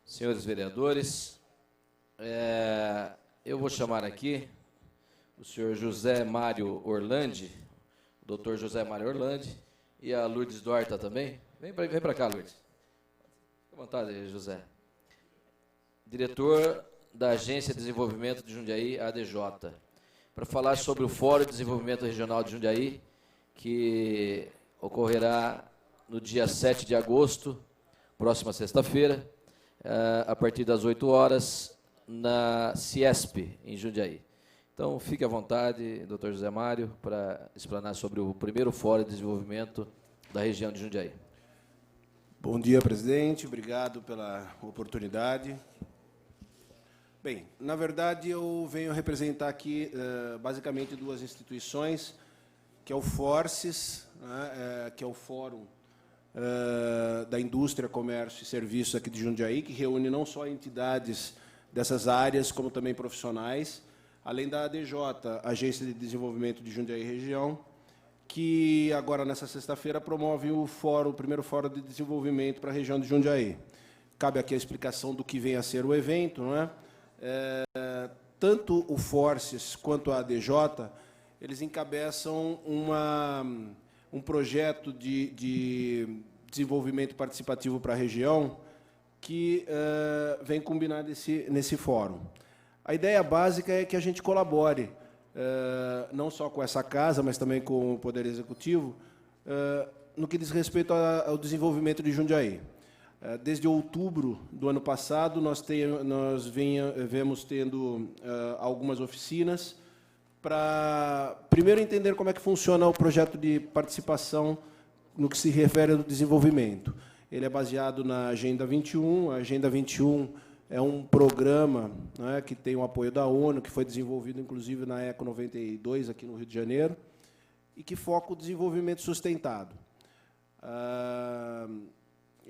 Senhores vereadores, eu vou chamar aqui o senhor José Mário Orlandi, o doutor José Mário Orlandi, e a Lourdes Duarte também. Vem para cá, Lourdes. Fique à vontade, José. Diretor da Agência de Desenvolvimento de Jundiaí, ADJ, para falar sobre o Fórum de Desenvolvimento Regional de Jundiaí, que ocorrerá no dia 7 de agosto, próxima sexta-feira, a partir das 8 horas, na Ciesp, em Jundiaí. Então, fique à vontade, doutor José Mário, para explanar sobre o primeiro Fórum de Desenvolvimento da região de Jundiaí. Bom dia, presidente. Obrigado pela oportunidade. Bem, na verdade, eu venho representar aqui, basicamente, duas instituições, que é o Forces, né, que é o Fórum da Indústria, Comércio e Serviços aqui de Jundiaí, que reúne não só entidades dessas áreas, como também profissionais, além da ADJ, Agência de Desenvolvimento de Jundiaí Região, que agora, nessa sexta-feira, promove o primeiro Fórum de Desenvolvimento para a região de Jundiaí. Cabe aqui a explicação do que vem a ser o evento, não é? Tanto o Forces quanto a ADJ, eles encabeçam um projeto de desenvolvimento participativo para a região que vem combinar nesse fórum. A ideia básica é que a gente colabore, não só com essa casa, mas também com o Poder Executivo, no que diz respeito ao desenvolvimento de Jundiaí. Desde outubro do ano passado, nós vemos tendo algumas oficinas para, primeiro, entender como é que funciona o projeto de participação no que se refere ao desenvolvimento. Ele é baseado na Agenda 21. A Agenda 21 é um programa, né, que tem o apoio da ONU, que foi desenvolvido, inclusive, na ECO 92, aqui no Rio de Janeiro, e que foca o desenvolvimento sustentado.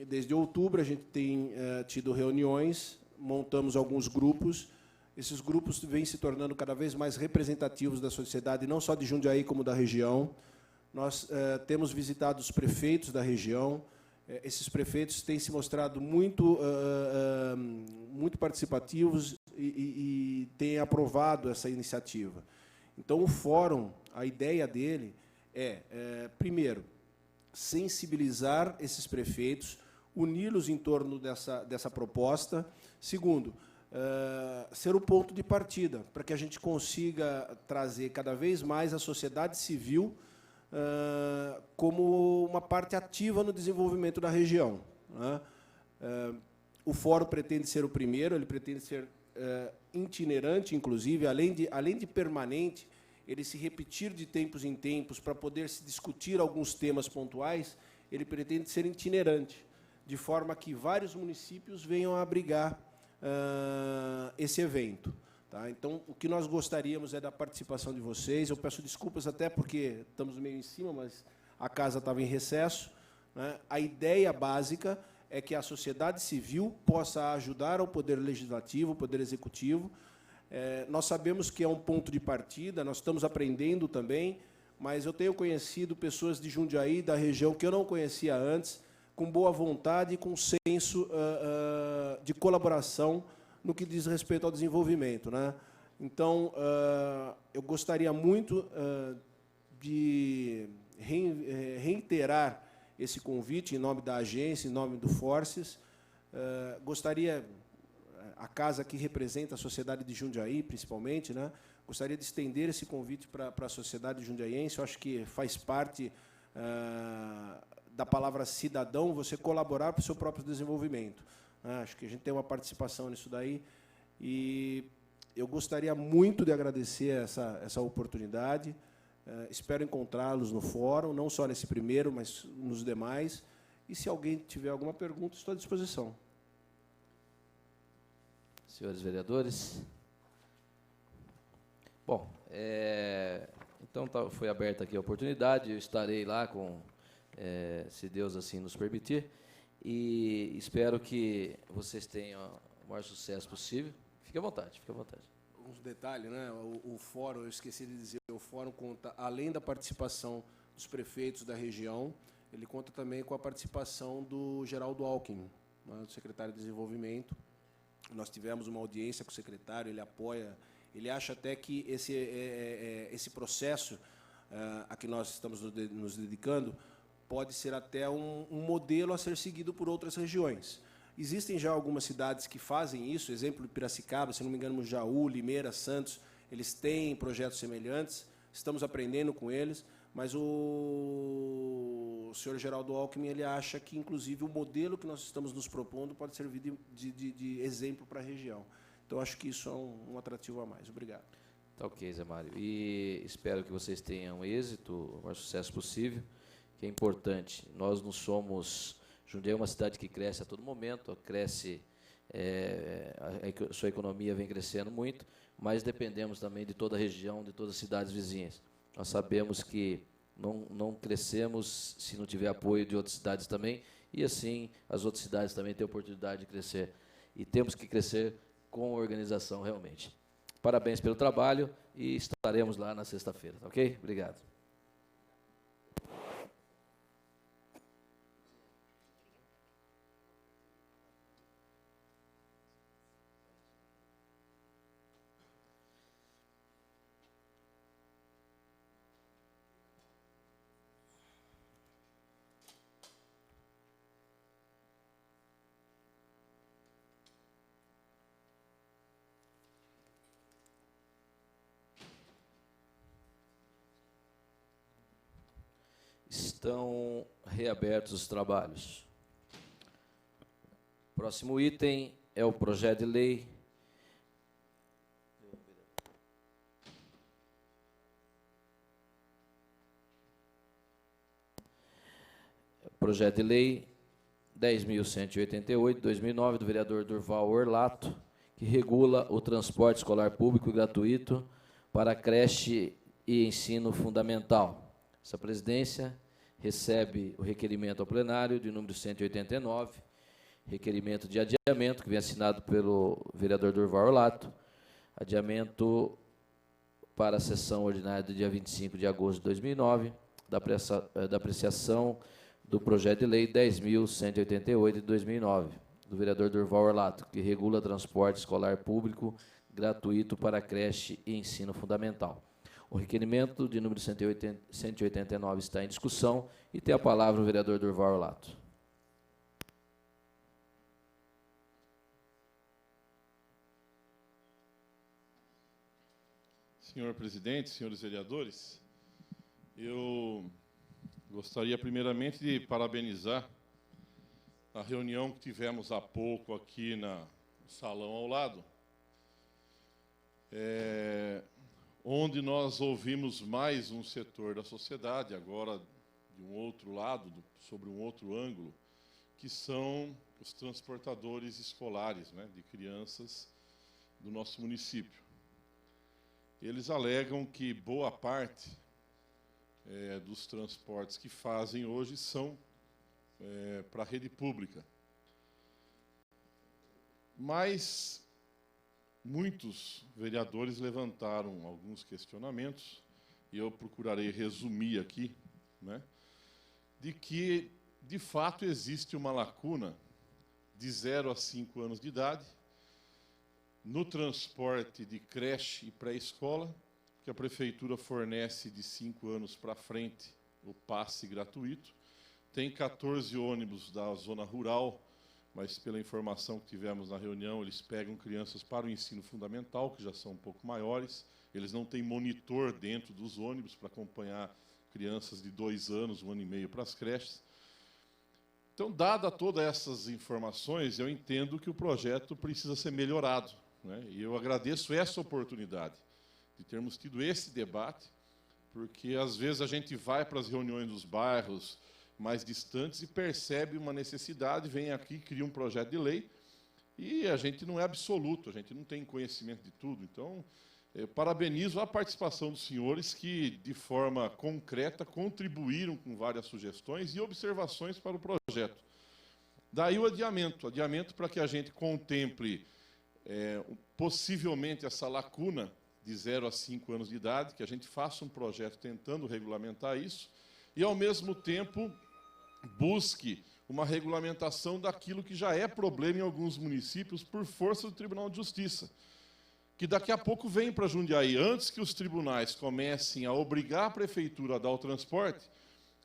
Desde outubro, a gente tem tido reuniões, montamos alguns grupos. Esses grupos vêm se tornando cada vez mais representativos da sociedade, não só de Jundiaí, como da região. Nós temos visitado os prefeitos da região. Esses prefeitos têm se mostrado muito participativos e têm aprovado essa iniciativa. Então, o fórum, a ideia dele primeiro, sensibilizar esses prefeitos, uni-los em torno dessa proposta. Segundo, ser o ponto de partida, para que a gente consiga trazer cada vez mais a sociedade civil como uma parte ativa no desenvolvimento da região. O fórum pretende ser o primeiro, ele pretende ser itinerante, inclusive, além de permanente, ele se repetir de tempos em tempos para poder se discutir alguns temas pontuais, ele pretende ser itinerante, de forma que vários municípios venham a abrigar esse evento. Tá? Então, o que nós gostaríamos é da participação de vocês. Eu peço desculpas até porque estamos meio em cima, mas a casa estava em recesso, né? A ideia básica é que a sociedade civil possa ajudar ao Poder Legislativo, ao Poder Executivo. Nós sabemos que é um ponto de partida, nós estamos aprendendo também, mas eu tenho conhecido pessoas de Jundiaí, da região, que eu não conhecia antes, com boa vontade e com senso de colaboração no que diz respeito ao desenvolvimento, né? Então, eu gostaria muito de reiterar esse convite em nome da agência, em nome do Forces. Gostaria, a casa que representa a sociedade de Jundiaí, principalmente, né? Gostaria de estender esse convite para a sociedade jundiaiense. Eu acho que faz parte da palavra cidadão, você colaborar para o seu próprio desenvolvimento. Acho que a gente tem uma participação nisso daí. E eu gostaria muito de agradecer essa oportunidade. Espero encontrá-los no fórum, não só nesse primeiro, mas nos demais. E, se alguém tiver alguma pergunta, estou à disposição. Senhores vereadores. Bom, então foi aberta aqui a oportunidade, eu estarei lá, se Deus assim nos permitir, e espero que vocês tenham o maior sucesso possível. Fique à vontade, fique à vontade. Um detalhe, né? O fórum, eu esqueci de dizer, o fórum conta, além da participação dos prefeitos da região, ele conta também com a participação do Geraldo Alckmin, do secretário de Desenvolvimento. Nós tivemos uma audiência com o secretário, ele apoia, ele acha até que esse processo a que nós estamos nos dedicando pode ser até um modelo a ser seguido por outras regiões. Existem já algumas cidades que fazem isso, exemplo de Piracicaba, se não me engano, Jaú, Limeira, Santos, eles têm projetos semelhantes, estamos aprendendo com eles, mas o senhor Geraldo Alckmin ele acha que, inclusive, o modelo que nós estamos nos propondo pode servir de exemplo para a região. Então, acho que isso é um atrativo a mais. Obrigado. Tá ok, Zé Mário. E espero que vocês tenham êxito, o maior sucesso possível, que é importante. Nós não somos... Jundiaí é uma cidade que cresce a todo momento, cresce, a sua economia vem crescendo muito, mas dependemos também de toda a região, de todas as cidades vizinhas. Nós sabemos que não crescemos se não tiver apoio de outras cidades também, e assim as outras cidades também têm a oportunidade de crescer. E temos que crescer com organização realmente. Parabéns pelo trabalho e estaremos lá na sexta-feira, tá ok? Obrigado. Estão reabertos os trabalhos. Próximo item é o projeto de lei Projeto de Lei 10.188, 2009, do vereador Durval Orlato, que regula o transporte escolar público gratuito para creche e ensino fundamental. Essa presidência recebe o requerimento ao plenário de número 189, requerimento de adiamento, que vem assinado pelo vereador Durval Orlato, adiamento para a sessão ordinária do dia 25 de agosto de 2009, da apreciação do projeto de lei 10.188 de 2009, do vereador Durval Orlato, que regula transporte escolar público gratuito para creche e ensino fundamental. O requerimento de número 189 está em discussão e tem a palavra o vereador Durval Orlato. Senhor presidente, senhores vereadores, eu gostaria primeiramente de parabenizar a reunião que tivemos há pouco aqui no salão ao lado, onde nós ouvimos mais um setor da sociedade, agora de um outro lado, sobre um outro ângulo, que são os transportadores escolares, né, de crianças do nosso município. Eles alegam que boa parte dos transportes que fazem hoje são para a rede pública. Mas muitos vereadores levantaram alguns questionamentos, e eu procurarei resumir aqui, né, de que, de fato, existe uma lacuna de 0 a 5 anos de idade no transporte de creche e pré-escola, que a Prefeitura fornece de 5 anos para frente o passe gratuito. Tem 14 ônibus da zona rural, mas pela informação que tivemos na reunião, eles pegam crianças para o ensino fundamental, que já são um pouco maiores. Eles não têm monitor dentro dos ônibus para acompanhar crianças de 2 anos, 1 ano e meio para as creches. Então, dada todas essas informações, eu entendo que o projeto precisa ser melhorado, né? E eu agradeço essa oportunidade de termos tido esse debate, porque às vezes a gente vai para as reuniões dos bairros mais distantes e percebe uma necessidade, vem aqui, cria um projeto de lei, e a gente não é absoluto, a gente não tem conhecimento de tudo. Então, eu parabenizo a participação dos senhores que, de forma concreta, contribuíram com várias sugestões e observações para o projeto. Daí o adiamento para que a gente contemple possivelmente essa lacuna de 0 a 5 anos de idade, que a gente faça um projeto tentando regulamentar isso, e, ao mesmo tempo, busque uma regulamentação daquilo que já é problema em alguns municípios por força do Tribunal de Justiça, que daqui a pouco vem para Jundiaí. Antes que os tribunais comecem a obrigar a prefeitura a dar o transporte,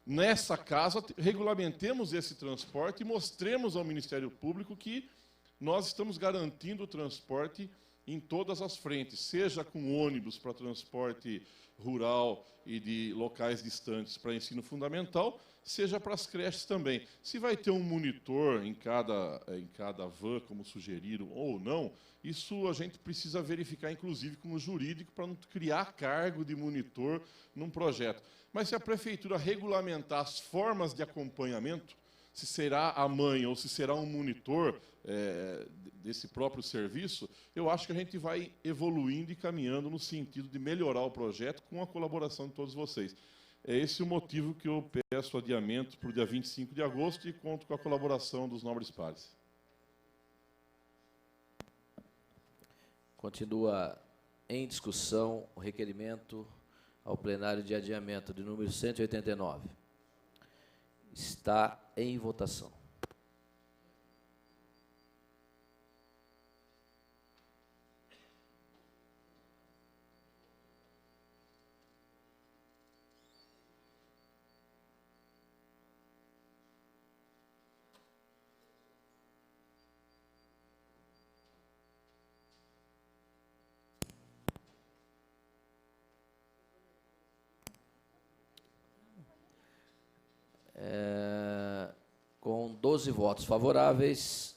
nessa casa regulamentemos esse transporte e mostremos ao Ministério Público que nós estamos garantindo o transporte em todas as frentes, seja com ônibus para transporte rural e de locais distantes para ensino fundamental, seja para as creches também. Se vai ter um monitor em cada van, como sugeriram, ou não, isso a gente precisa verificar, inclusive, com o jurídico, para não criar cargo de monitor num projeto. Mas se a prefeitura regulamentar as formas de acompanhamento, se será a mãe ou se será um monitor desse próprio serviço, eu acho que a gente vai evoluindo e caminhando no sentido de melhorar o projeto com a colaboração de todos vocês. É esse o motivo que eu peço adiamento para o dia 25 de agosto e conto com a colaboração dos nobres pares. Continua em discussão o requerimento ao plenário de adiamento de número 189. Está em votação. Com 12 votos favoráveis,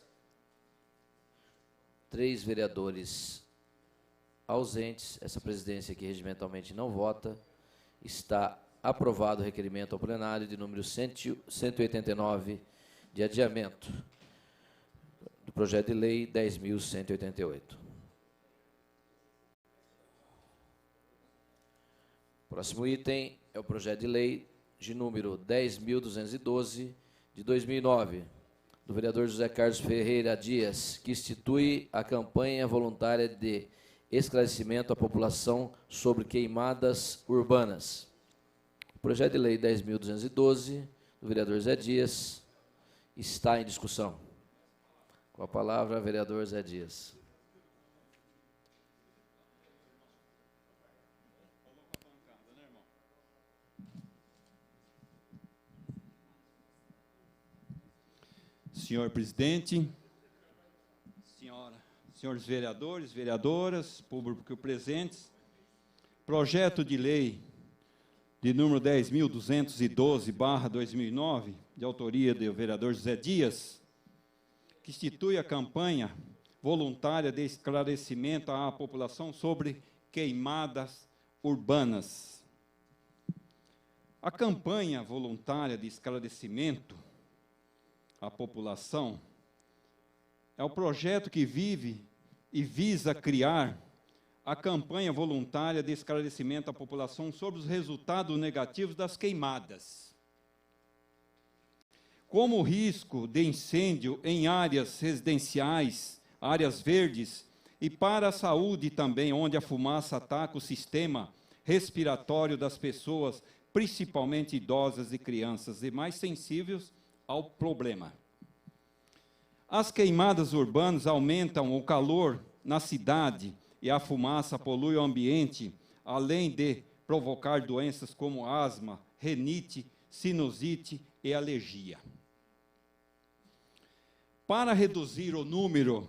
3 vereadores ausentes, essa presidência aqui regimentalmente não vota, está aprovado o requerimento ao plenário de número 189 de adiamento do projeto de lei 10.188. Próximo item é o projeto de lei de número 10.212, de 2009, do vereador José Carlos Ferreira Dias, que institui a campanha voluntária de esclarecimento à população sobre queimadas urbanas. O projeto de lei 10.212, do vereador Zé Dias, está em discussão. Com a palavra, vereador Zé Dias. Senhor presidente, senhores vereadores, vereadoras, público presentes, projeto de lei de número 10.212/2009, de autoria do vereador José Dias, que institui a campanha voluntária de esclarecimento à população sobre queimadas urbanas. A campanha voluntária de esclarecimento à população é o projeto que vive e visa criar a campanha voluntária de esclarecimento à população sobre os resultados negativos das queimadas, como o risco de incêndio em áreas residenciais, áreas verdes, e para a saúde também, onde a fumaça ataca o sistema respiratório das pessoas, principalmente idosas e crianças, e mais sensíveis ao problema. As queimadas urbanas aumentam o calor na cidade e a fumaça polui o ambiente, além de provocar doenças como asma, rinite, sinusite e alergia. Para reduzir o número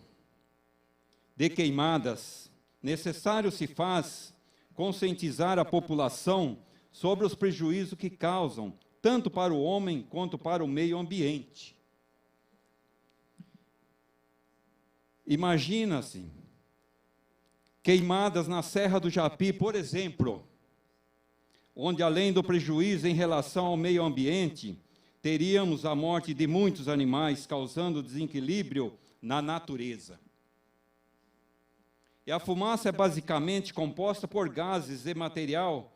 de queimadas, necessário se faz conscientizar a população sobre os prejuízos que causam, tanto para o homem quanto para o meio ambiente. Imagina-se queimadas na Serra do Japi, por exemplo, onde, além do prejuízo em relação ao meio ambiente, teríamos a morte de muitos animais, causando desequilíbrio na natureza. E a fumaça é basicamente composta por gases e material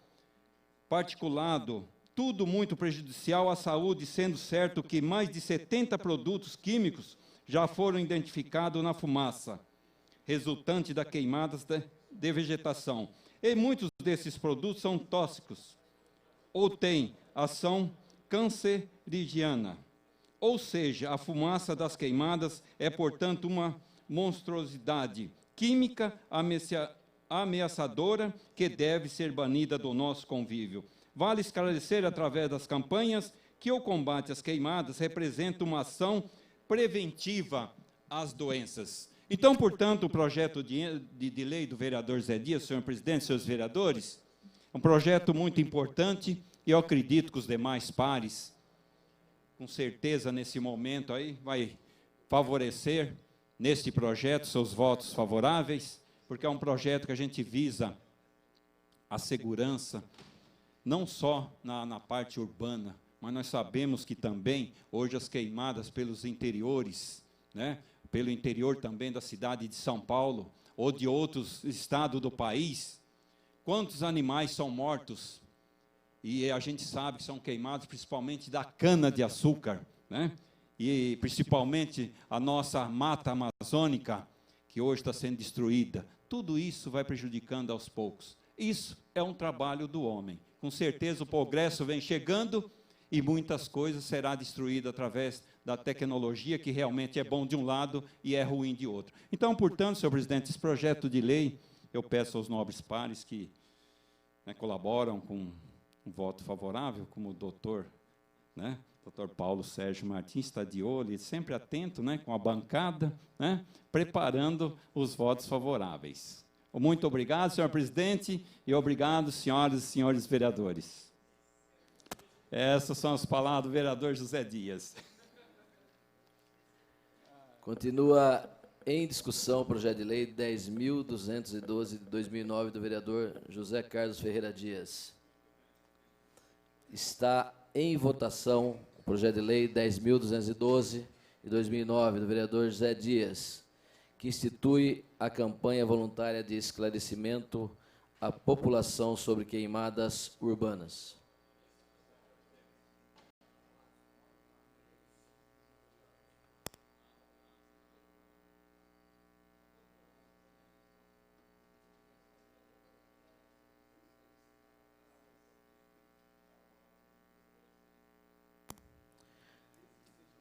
particulado, tudo muito prejudicial à saúde, sendo certo que mais de 70 produtos químicos já foram identificados na fumaça, resultante das queimadas de vegetação. E muitos desses produtos são tóxicos, ou têm ação cancerígena, Ou seja, a fumaça das queimadas é, portanto, uma monstruosidade química ameaçadora que deve ser banida do nosso convívio. Vale esclarecer, através das campanhas, que o combate às queimadas representa uma ação preventiva às doenças. Então, portanto, o projeto de lei do vereador Zé Dias, senhor presidente, senhores vereadores, é um projeto muito importante e eu acredito que os demais pares, com certeza, nesse momento aí, vai favorecer neste projeto seus votos favoráveis, porque é um projeto que a gente visa a segurança, não só na parte urbana, mas nós sabemos que também, hoje, as queimadas pelos interiores, né, pelo interior também da cidade de São Paulo, ou de outros estados do país, quantos animais são mortos? E a gente sabe que são queimados principalmente da cana-de-açúcar, né? E principalmente a nossa mata amazônica, que hoje está sendo destruída. Tudo isso vai prejudicando aos poucos. Isso é um trabalho do homem. Com certeza o progresso vem chegando e muitas coisas serão destruídas através da tecnologia, que realmente é bom de um lado e é ruim de outro. Então, portanto, senhor presidente, esse projeto de lei, eu peço aos nobres pares que, né, colaboram com um voto favorável, como o doutor, né, doutor Paulo Sérgio Martins está de olho e sempre atento, né, com a bancada, né, preparando os votos favoráveis. Muito obrigado, senhor presidente, e obrigado, senhoras e senhores vereadores. Essas são as palavras do vereador José Dias. Continua em discussão o projeto de lei 10.212 de 2009 do vereador José Carlos Ferreira Dias. Está em votação o projeto de lei 10.212 de 2009 do vereador José Dias, que institui a campanha voluntária de esclarecimento à população sobre queimadas urbanas.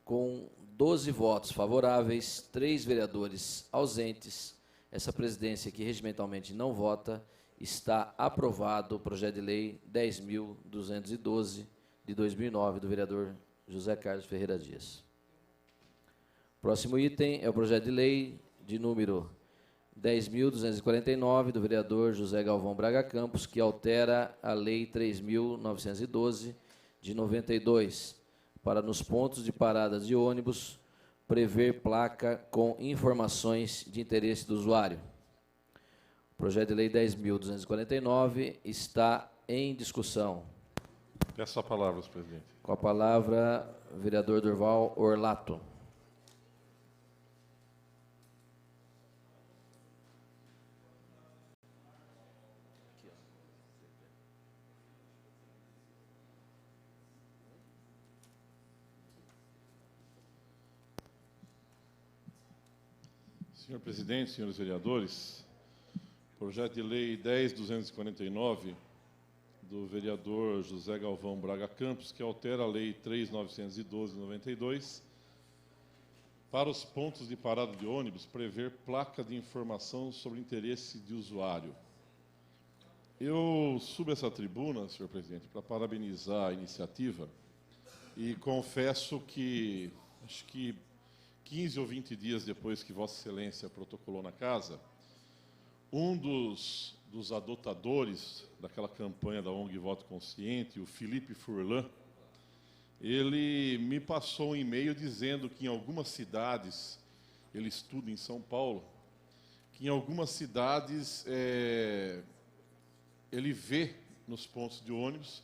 Com 12 votos favoráveis, 3 vereadores ausentes, essa presidência que regimentalmente não vota, está aprovado o projeto de lei 10.212 de 2009 do vereador José Carlos Ferreira Dias. Próximo item é o projeto de lei de número 10.249 do vereador José Galvão Braga Campos, que altera a lei 3.912 de 92, para nos pontos de paradas de ônibus prever placa com informações de interesse do usuário. O projeto de lei 10.249 está em discussão. Peço a palavra, senhor presidente. Com a palavra, o vereador Durval Orlato. Senhor presidente, senhores vereadores, projeto de lei 10.249 do vereador José Galvão Braga Campos, que altera a lei 3.912 de 92, para os pontos de parada de ônibus prever placa de informação sobre interesse de usuário. Eu subo essa tribuna, senhor presidente, para parabenizar a iniciativa e confesso que, acho que 15 ou 20 dias depois que Vossa Excelência protocolou na casa, um dos adotadores daquela campanha da ONG Voto Consciente, o Felipe Furlan, ele me passou um e-mail dizendo que em algumas cidades, ele estuda em São Paulo, que em algumas cidades ele vê nos pontos de ônibus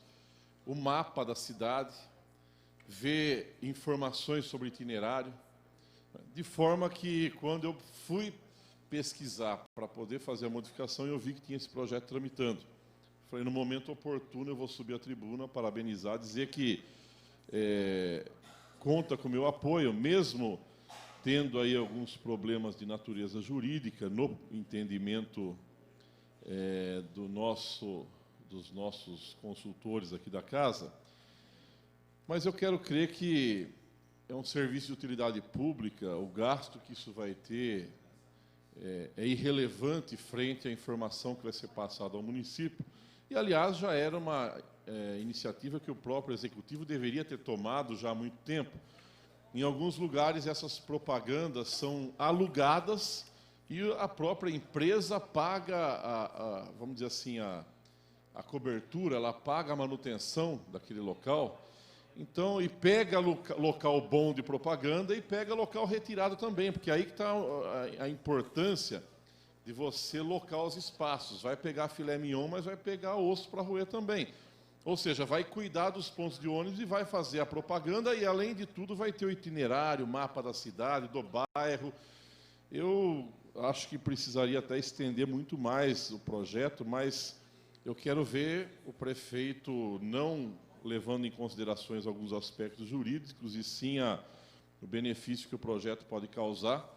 o mapa da cidade, vê informações sobre itinerário, de forma que, quando eu fui pesquisar para poder fazer a modificação, eu vi que tinha esse projeto tramitando. Falei, no momento oportuno, eu vou subir à tribuna, parabenizar, dizer que conta com o meu apoio, mesmo tendo aí alguns problemas de natureza jurídica no entendimento dos nossos consultores aqui da casa, mas eu quero crer que é um serviço de utilidade pública, o gasto que isso vai ter é irrelevante frente à informação que vai ser passada ao município. E, aliás, já era uma iniciativa que o próprio Executivo deveria ter tomado já há muito tempo. Em alguns lugares, essas propagandas são alugadas e a própria empresa paga, vamos dizer assim, a cobertura, ela paga a manutenção daquele local. Então, e pega local bom de propaganda e pega local retirado também, porque aí que está a importância de você locar os espaços. Vai pegar filé mignon, mas vai pegar osso para roer também. Ou seja, vai cuidar dos pontos de ônibus e vai fazer a propaganda e, além de tudo, vai ter o itinerário, o mapa da cidade, do bairro. Eu acho que precisaria até estender muito mais o projeto, mas eu quero ver o prefeito não levando em considerações alguns aspectos jurídicos e sim o benefício que o projeto pode causar,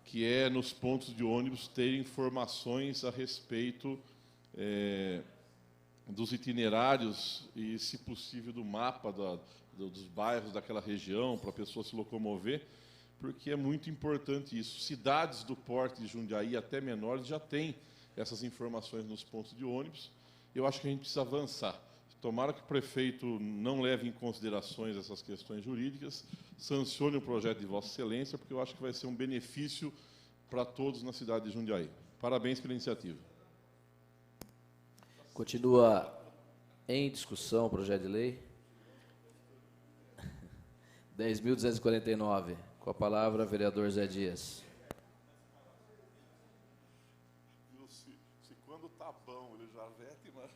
que é nos pontos de ônibus ter informações a respeito dos itinerários e, se possível, do mapa dos bairros daquela região, para a pessoa se locomover, porque é muito importante isso. Cidades do porte de Jundiaí, até menores, já têm essas informações nos pontos de ônibus. Eu acho que a gente precisa avançar. Tomara que o prefeito não leve em considerações essas questões jurídicas, sancione o projeto de Vossa Excelência, porque eu acho que vai ser um benefício para todos na cidade de Jundiaí. Parabéns pela iniciativa. Continua em discussão o projeto de lei. 10.249. Com a palavra, vereador Zé Dias. Se quando está bom ele já vete, mas...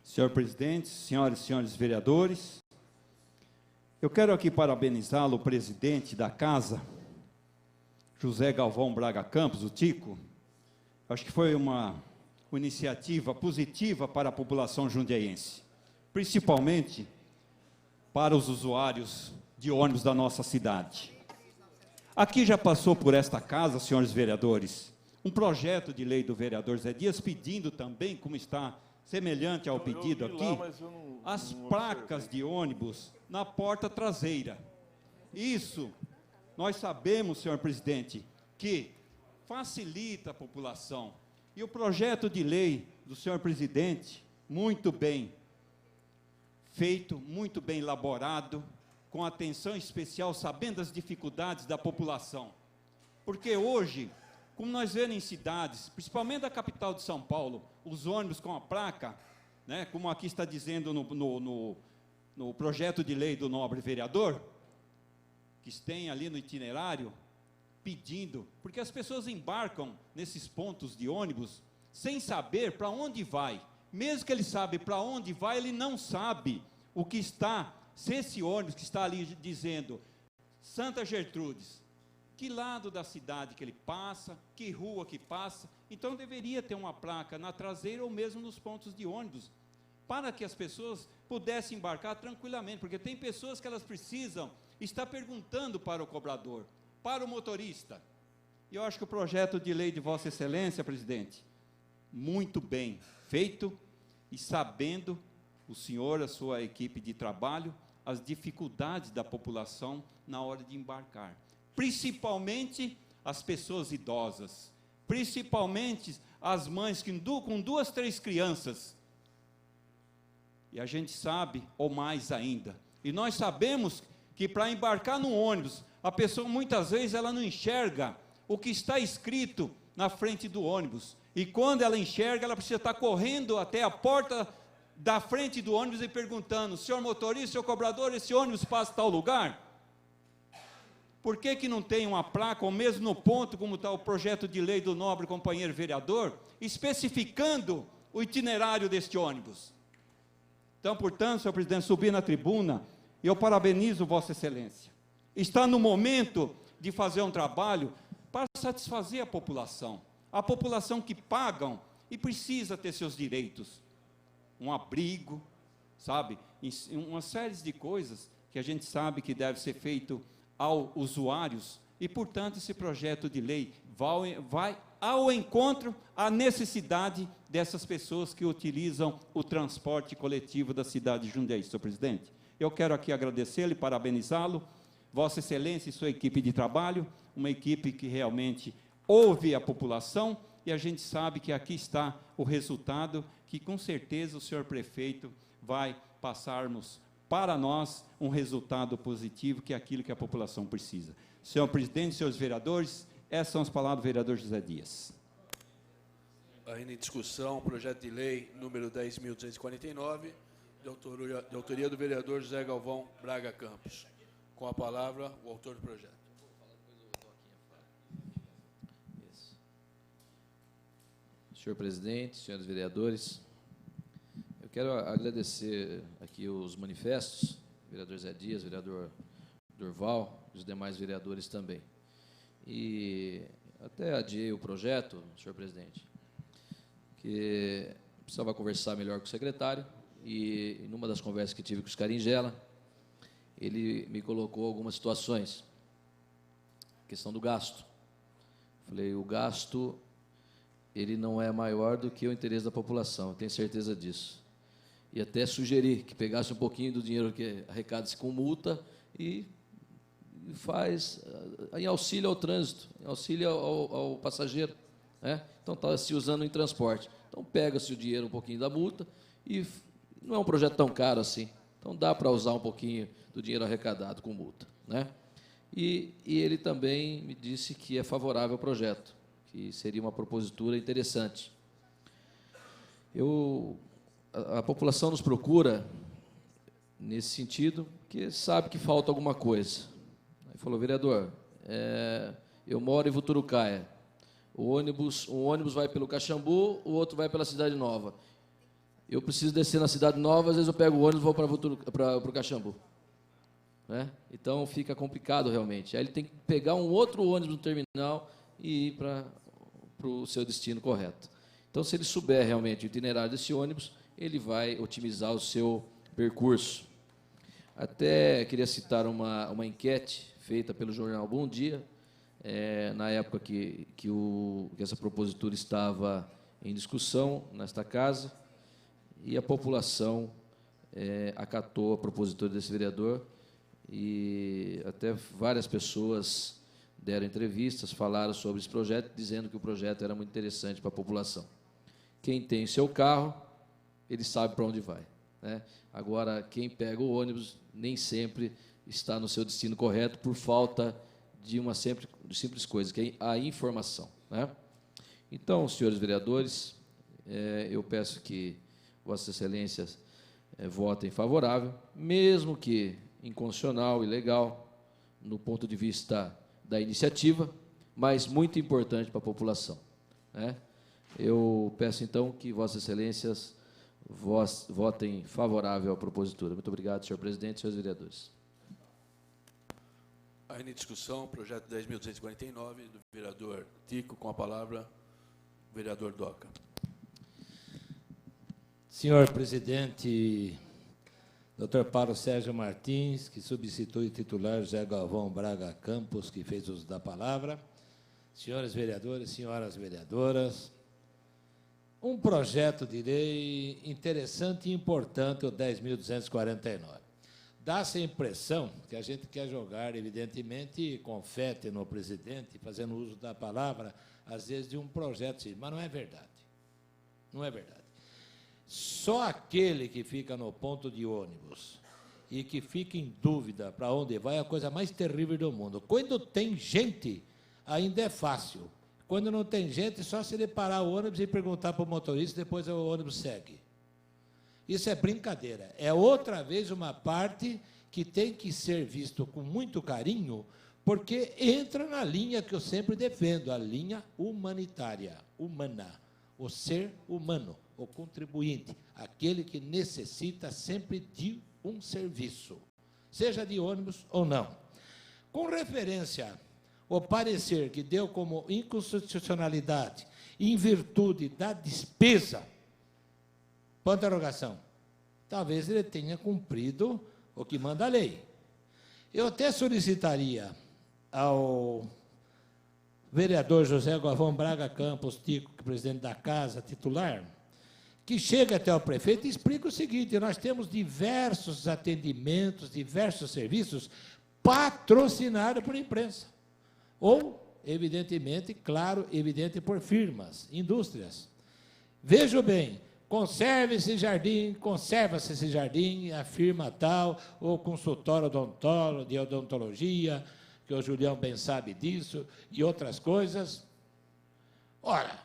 Senhor presidente, senhoras e senhores vereadores, eu quero aqui parabenizá-lo, o presidente da casa, José Galvão Braga Campos, o Tico. Acho que foi uma iniciativa positiva para a população jundiaense, principalmente para os usuários de ônibus da nossa cidade. Aqui já passou por esta casa, senhores vereadores, um projeto de lei do vereador Zé Dias pedindo também, como está semelhante ao pedido aqui, as placas de ônibus na porta traseira. Isso, nós sabemos, senhor presidente, que facilita a população. E o projeto de lei do senhor presidente, muito bem feito, muito bem elaborado, com atenção especial, sabendo as dificuldades da população. Porque hoje, como nós vemos em cidades, principalmente da capital de São Paulo, os ônibus com a placa, né, como aqui está dizendo no projeto de lei do nobre vereador, que tem ali no itinerário, pedindo, porque as pessoas embarcam nesses pontos de ônibus sem saber para onde vai. Mesmo que ele sabe para onde vai, ele não sabe o que está, se esse ônibus que está ali dizendo Santa Gertrudes, que lado da cidade que ele passa, que rua que passa. Então deveria ter uma placa na traseira ou mesmo nos pontos de ônibus, para que as pessoas pudessem embarcar tranquilamente, porque tem pessoas que elas precisam estar perguntando para o cobrador, para o motorista. E eu acho que o projeto de lei de Vossa Excelência, presidente, muito bem feito, e sabendo o senhor, a sua equipe de trabalho, as dificuldades da população na hora de embarcar, principalmente as pessoas idosas, principalmente as mães com 2, 3 crianças, e a gente sabe, ou mais ainda, e nós sabemos que para embarcar no ônibus, a pessoa muitas vezes ela não enxerga o que está escrito na frente do ônibus, e quando ela enxerga, ela precisa estar correndo até a porta da frente do ônibus e perguntando: senhor motorista, senhor cobrador, esse ônibus passa em tal lugar? Por que não tem uma placa, ou mesmo no ponto, como está o projeto de lei do nobre companheiro vereador, especificando o itinerário deste ônibus? Então, portanto, senhor presidente, subi na tribuna, e eu parabenizo Vossa Excelência. Está no momento de fazer um trabalho para satisfazer a população que pagam e precisa ter seus direitos, um abrigo, sabe, uma série de coisas que a gente sabe que deve ser feito aos usuários, e, portanto, esse projeto de lei vai ao encontro à necessidade dessas pessoas que utilizam o transporte coletivo da cidade de Jundiaí, senhor presidente. Eu quero aqui agradecê-lo e parabenizá-lo, Vossa Excelência e sua equipe de trabalho, uma equipe que realmente ouve a população, e a gente sabe que aqui está o resultado, que com certeza o senhor prefeito vai passarmos para nós um resultado positivo, que é aquilo que a população precisa. Senhor presidente, senhores vereadores, essas são as palavras do vereador José Dias. Ainda em discussão, projeto de lei número 10.249, de autoria do vereador José Galvão Braga Campos. Com a palavra, o autor do projeto. Senhor presidente, senhores vereadores, eu quero agradecer aqui os manifestos, vereador Zé Dias, vereador Durval, e os demais vereadores também. E até adiei o projeto, senhor presidente, que precisava conversar melhor com o secretário, e numa das conversas que tive com o Scaringella, ele me colocou algumas situações, questão do gasto. Falei, o gasto, ele não é maior do que o interesse da população, eu tenho certeza disso. E até sugeri que pegasse um pouquinho do dinheiro que arrecada-se com multa e faz em auxílio ao trânsito, em auxílio ao passageiro, né? Então está se usando em transporte. Então pega-se o dinheiro, um pouquinho da multa, e não é um projeto tão caro assim. Então dá para usar um pouquinho do dinheiro arrecadado com multa, né? E ele também me disse que é favorável ao projeto, que seria uma propositura interessante. A população nos procura nesse sentido, porque sabe que falta alguma coisa. Ele falou, vereador, eu moro em Voturucaia, um ônibus vai pelo Caxambu, o outro vai pela Cidade Nova. Eu preciso descer na Cidade Nova, às vezes eu pego o ônibus e vou para o Caxambu, né? Então fica complicado realmente. Aí ele tem que pegar um outro ônibus no terminal e ir para o seu destino correto. Então, se ele souber realmente o itinerário desse ônibus, ele vai otimizar o seu percurso. Até queria citar uma enquete feita pelo jornal Bom Dia, na época que essa propositura estava em discussão nesta casa, e a população acatou a propositura desse vereador, e até várias pessoas deram entrevistas, falaram sobre esse projeto, dizendo que o projeto era muito interessante para a população. Quem tem o seu carro, ele sabe para onde vai, né? Agora, quem pega o ônibus nem sempre está no seu destino correto por falta de uma simples coisa, que é a informação, né? Então, senhores vereadores, eu peço que Vossas Excelências votem favorável, mesmo que inconstitucional, ilegal, no ponto de vista da iniciativa, mas muito importante para a população, né? Eu peço, então, que Vossas Excelências votem favorável à propositura. Muito obrigado, senhor presidente e senhores vereadores. Ainda em discussão, projeto 10.249, do vereador Tico, com a palavra, o vereador Doca. Senhor presidente, Dr. Paulo Sérgio Martins, que substitui o titular José Galvão Braga Campos, que fez uso da palavra, senhores vereadores, senhoras vereadoras, um projeto de lei interessante e importante, o 10.249. Dá-se a impressão que a gente quer jogar, evidentemente, confete no presidente, fazendo uso da palavra, às vezes, de um projeto, mas não é verdade. Não é verdade. Só aquele que fica no ponto de ônibus e que fica em dúvida para onde vai é a coisa mais terrível do mundo. Quando tem gente, ainda é fácil. Quando não tem gente, só se ele parar o ônibus e perguntar para o motorista, depois o ônibus segue. Isso é brincadeira. É outra vez uma parte que tem que ser visto com muito carinho, porque entra na linha que eu sempre defendo, a linha humanitária, humana, o ser humano, o contribuinte, aquele que necessita sempre de um serviço, seja de ônibus ou não. Com referência ao parecer que deu como inconstitucionalidade em virtude da despesa, ponto de interrogação, talvez ele tenha cumprido o que manda a lei. Eu até solicitaria ao vereador José Galvão Braga Campos, Tico, presidente da casa, titular, que chega até o prefeito e explica o seguinte: nós temos diversos atendimentos, diversos serviços patrocinados por imprensa. Ou, evidentemente, claro, evidente por firmas, indústrias. Veja bem, conserva-se esse jardim, a firma tal, ou consultório de odontologia, que o Julião bem sabe disso, e outras coisas. Ora,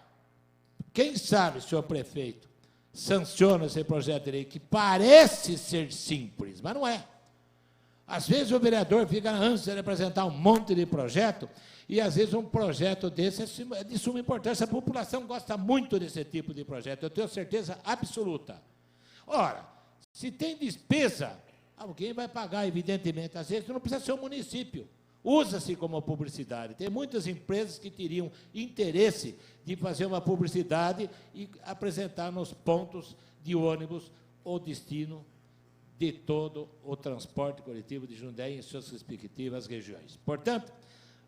quem sabe, senhor prefeito, sanciona esse projeto de lei, que parece ser simples, mas não é. Às vezes o vereador fica na ânsia de apresentar um monte de projeto, e às vezes um projeto desse é de suma importância. A população gosta muito desse tipo de projeto, eu tenho certeza absoluta. Ora, se tem despesa, alguém vai pagar, evidentemente. Às vezes não precisa ser o município. Usa-se como publicidade. Tem muitas empresas que teriam interesse de fazer uma publicidade e apresentar nos pontos de ônibus o destino de todo o transporte coletivo de Jundiaí em suas respectivas regiões. Portanto,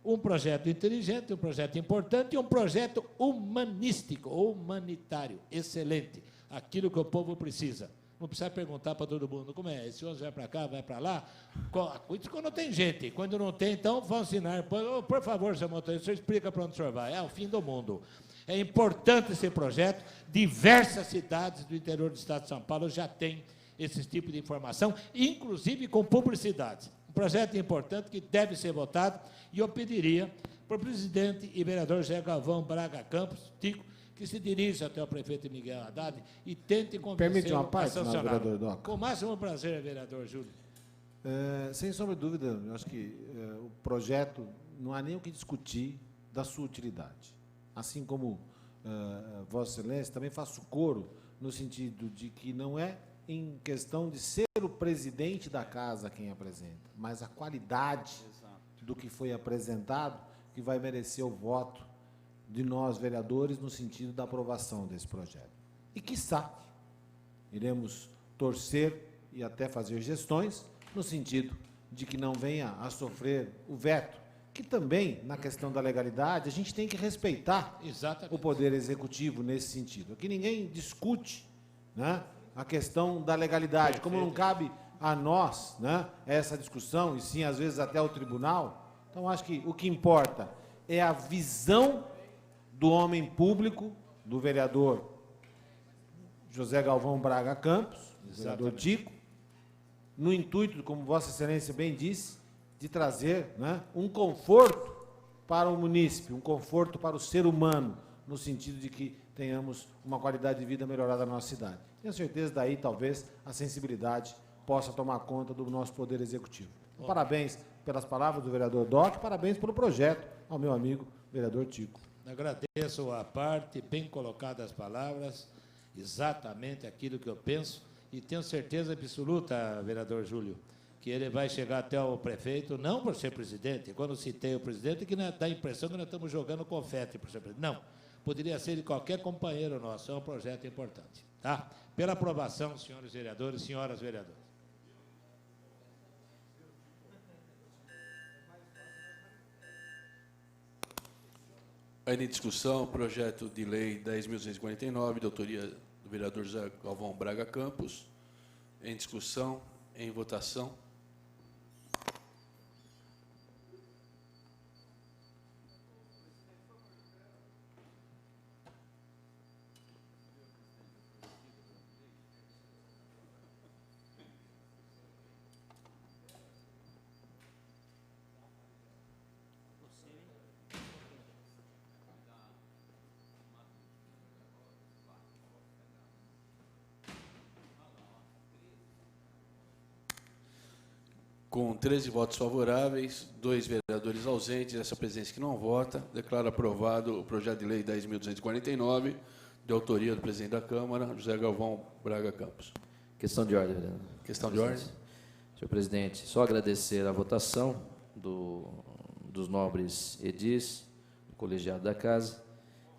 um projeto inteligente, um projeto importante e um projeto humanístico, humanitário, excelente. Aquilo que o povo precisa. Não precisa perguntar para todo mundo como é. Esse ônibus vai para cá, vai para lá. Isso quando tem gente. Quando não tem, então, vão ensinar. Por favor, seu motorista, o senhor explica para onde o senhor vai. É o fim do mundo. É importante esse projeto. Diversas cidades do interior do estado de São Paulo já têm esse tipo de informação, inclusive com publicidade. Um projeto importante que deve ser votado, e eu pediria para o presidente e vereador José Galvão Braga Campos, Tico, que se dirija até o prefeito Miguel Haddad e tente convencer a sancionar. Com o máximo prazer, vereador Júlio. Sem sombra de dúvida, eu acho que o projeto não há nem o que discutir da sua utilidade. Assim como Vossa Excelência, também faço coro no sentido de que não é em questão de ser o presidente da casa quem apresenta, mas a qualidade do que foi apresentado que vai merecer o voto de nós, vereadores, no sentido da aprovação desse projeto. E, quiçá, iremos torcer e até fazer gestões no sentido de que não venha a sofrer o veto, que também, na questão da legalidade, a gente tem que respeitar o Poder Executivo nesse sentido. Aqui ninguém discute, né, a questão da legalidade, como não cabe a nós, né, essa discussão, e sim, às vezes, até ao tribunal. Então, acho que o que importa é a visão do homem público, do vereador José Galvão Braga Campos, vereador Tico, no intuito, como Vossa Excelência bem disse, de trazer, né, um conforto para o munícipe, um conforto para o ser humano, no sentido de que tenhamos uma qualidade de vida melhorada na nossa cidade. Tenho certeza daí, talvez, a sensibilidade possa tomar conta do nosso Poder Executivo. Então, parabéns pelas palavras do vereador Doc, parabéns pelo projeto ao meu amigo vereador Tico. Agradeço a parte, bem colocadas as palavras, exatamente aquilo que eu penso, e tenho certeza absoluta, vereador Júlio, que ele vai chegar até o prefeito, não por ser presidente. Quando citei o presidente, que dá a impressão que nós estamos jogando confete por ser presidente. Não, poderia ser de qualquer companheiro nosso, é um projeto importante. Tá? Pela aprovação, senhores vereadores, senhoras vereadoras. Ainda em discussão, projeto de lei 10.249, de autoria do vereador José Galvão Braga Campos. Em discussão, em votação. Com 13 votos favoráveis, 2 vereadores ausentes, essa presidência que não vota, declaro aprovado o projeto de lei 10.249, de autoria do presidente da Câmara, José Galvão Braga Campos. Questão de ordem, vereador. Questão de ordem. Senhor presidente, só agradecer a votação dos nobres edis, do colegiado da casa,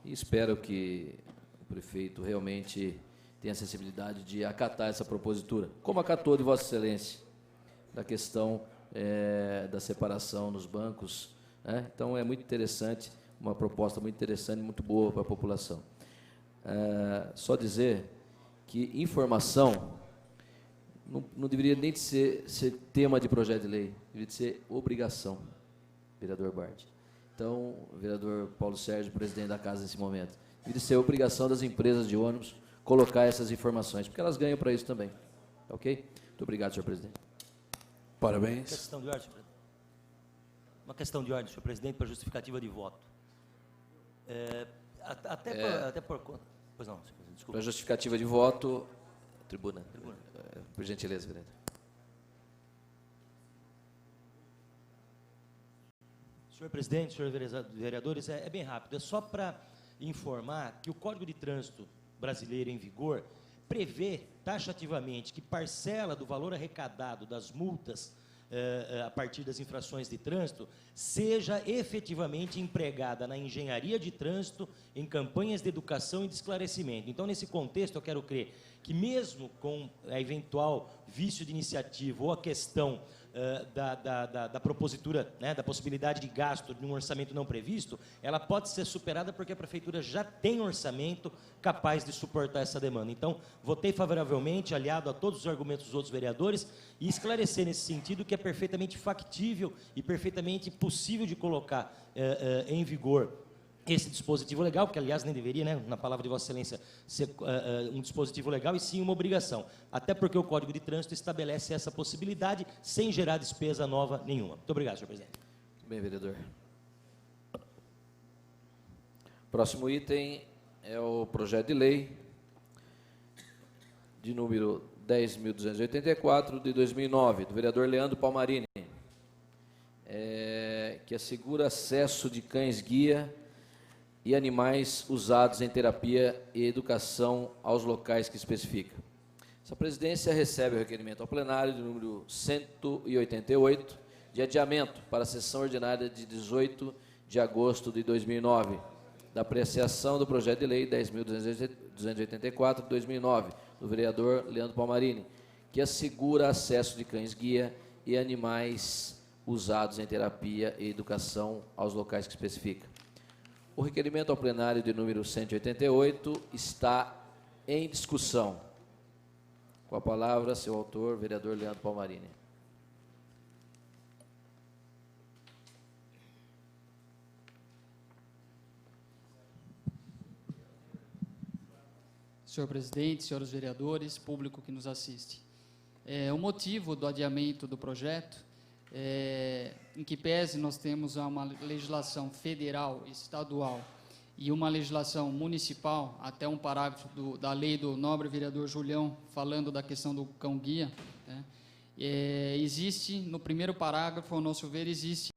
e espero que o prefeito realmente tenha a sensibilidade de acatar essa propositura, como acatou de Vossa Excelência, da questão da separação nos bancos, né? Então, é muito interessante, uma proposta muito interessante, muito boa para a população. Só dizer que informação não deveria nem de ser tema de projeto de lei, deveria de ser obrigação, vereador Bard. Então, vereador Paulo Sérgio, presidente da casa nesse momento, deveria ser obrigação das empresas de ônibus colocar essas informações, porque elas ganham para isso também. Ok? Muito obrigado, senhor presidente. Parabéns. Questão de ordem, senhor presidente. Uma questão de ordem, senhor presidente, para justificativa de voto. Até por conta. Pois não, senhor presidente, desculpa. Para justificativa de voto, tribuna. Por gentileza, vereador. Senhor presidente, senhores vereadores, é bem rápido. É só para informar que o Código de Trânsito brasileiro em vigor prevê taxativamente que parcela do valor arrecadado das multas a partir das infrações de trânsito seja efetivamente empregada na engenharia de trânsito, em campanhas de educação e de esclarecimento. Então, nesse contexto, eu quero crer que mesmo com a eventual vício de iniciativa ou a questão da propositura, né, da possibilidade de gasto de um orçamento não previsto, ela pode ser superada porque a Prefeitura já tem orçamento capaz de suportar essa demanda. Então, votei favoravelmente, aliado a todos os argumentos dos outros vereadores, e esclarecer nesse sentido que é perfeitamente factível e perfeitamente possível de colocar em vigor esse dispositivo legal, que aliás nem deveria, né, na palavra de Vossa Excelência, ser um dispositivo legal, e sim uma obrigação. Até porque o Código de Trânsito estabelece essa possibilidade sem gerar despesa nova nenhuma. Muito obrigado, senhor presidente. Muito bem, vereador. Próximo item é o projeto de lei de número 10.284, de 2009, do vereador Leandro Palmarini, que assegura acesso de cães-guia e animais usados em terapia e educação aos locais que especifica. Essa presidência recebe o requerimento ao plenário de número 188, de adiamento para a sessão ordinária de 18 de agosto de 2009, da apreciação do projeto de lei 10.284 de 2009, do vereador Leandro Palmarini, que assegura acesso de cães-guia e animais usados em terapia e educação aos locais que especifica. O requerimento ao plenário de número 188 está em discussão. Com a palavra, seu autor, vereador Leandro Palmarini. Senhor presidente, senhores vereadores, público que nos assiste. O motivo do adiamento do projeto em que pese nós temos uma legislação federal, estadual e uma legislação municipal, até um parágrafo da lei do nobre vereador Julião, falando da questão do cão-guia, né? Existe, no primeiro parágrafo, ao nosso ver, existe,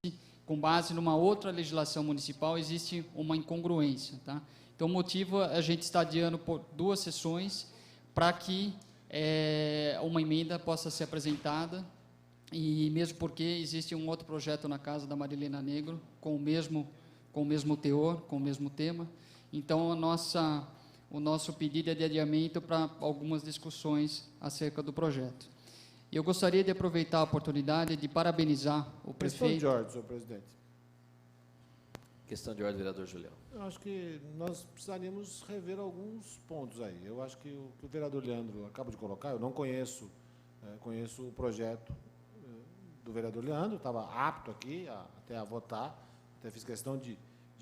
com base numa outra legislação municipal, existe uma incongruência, tá? Então, o motivo, a gente está adiando por 2 sessões para que uma emenda possa ser apresentada, e mesmo porque existe um outro projeto na casa da Marilena Negro, com o mesmo teor, com o mesmo tema. Então, o nosso pedido é de adiamento para algumas discussões acerca do projeto. Eu gostaria de aproveitar a oportunidade de parabenizar o prefeito... Questão de ordem, senhor presidente. Questão de ordem, vereador Julião. Eu acho que nós precisaríamos rever alguns pontos aí. Eu acho que o que o vereador Leandro acaba de colocar, eu não conheço, conheço o projeto do vereador Leandro, estava apto aqui até a votar, até fiz questão de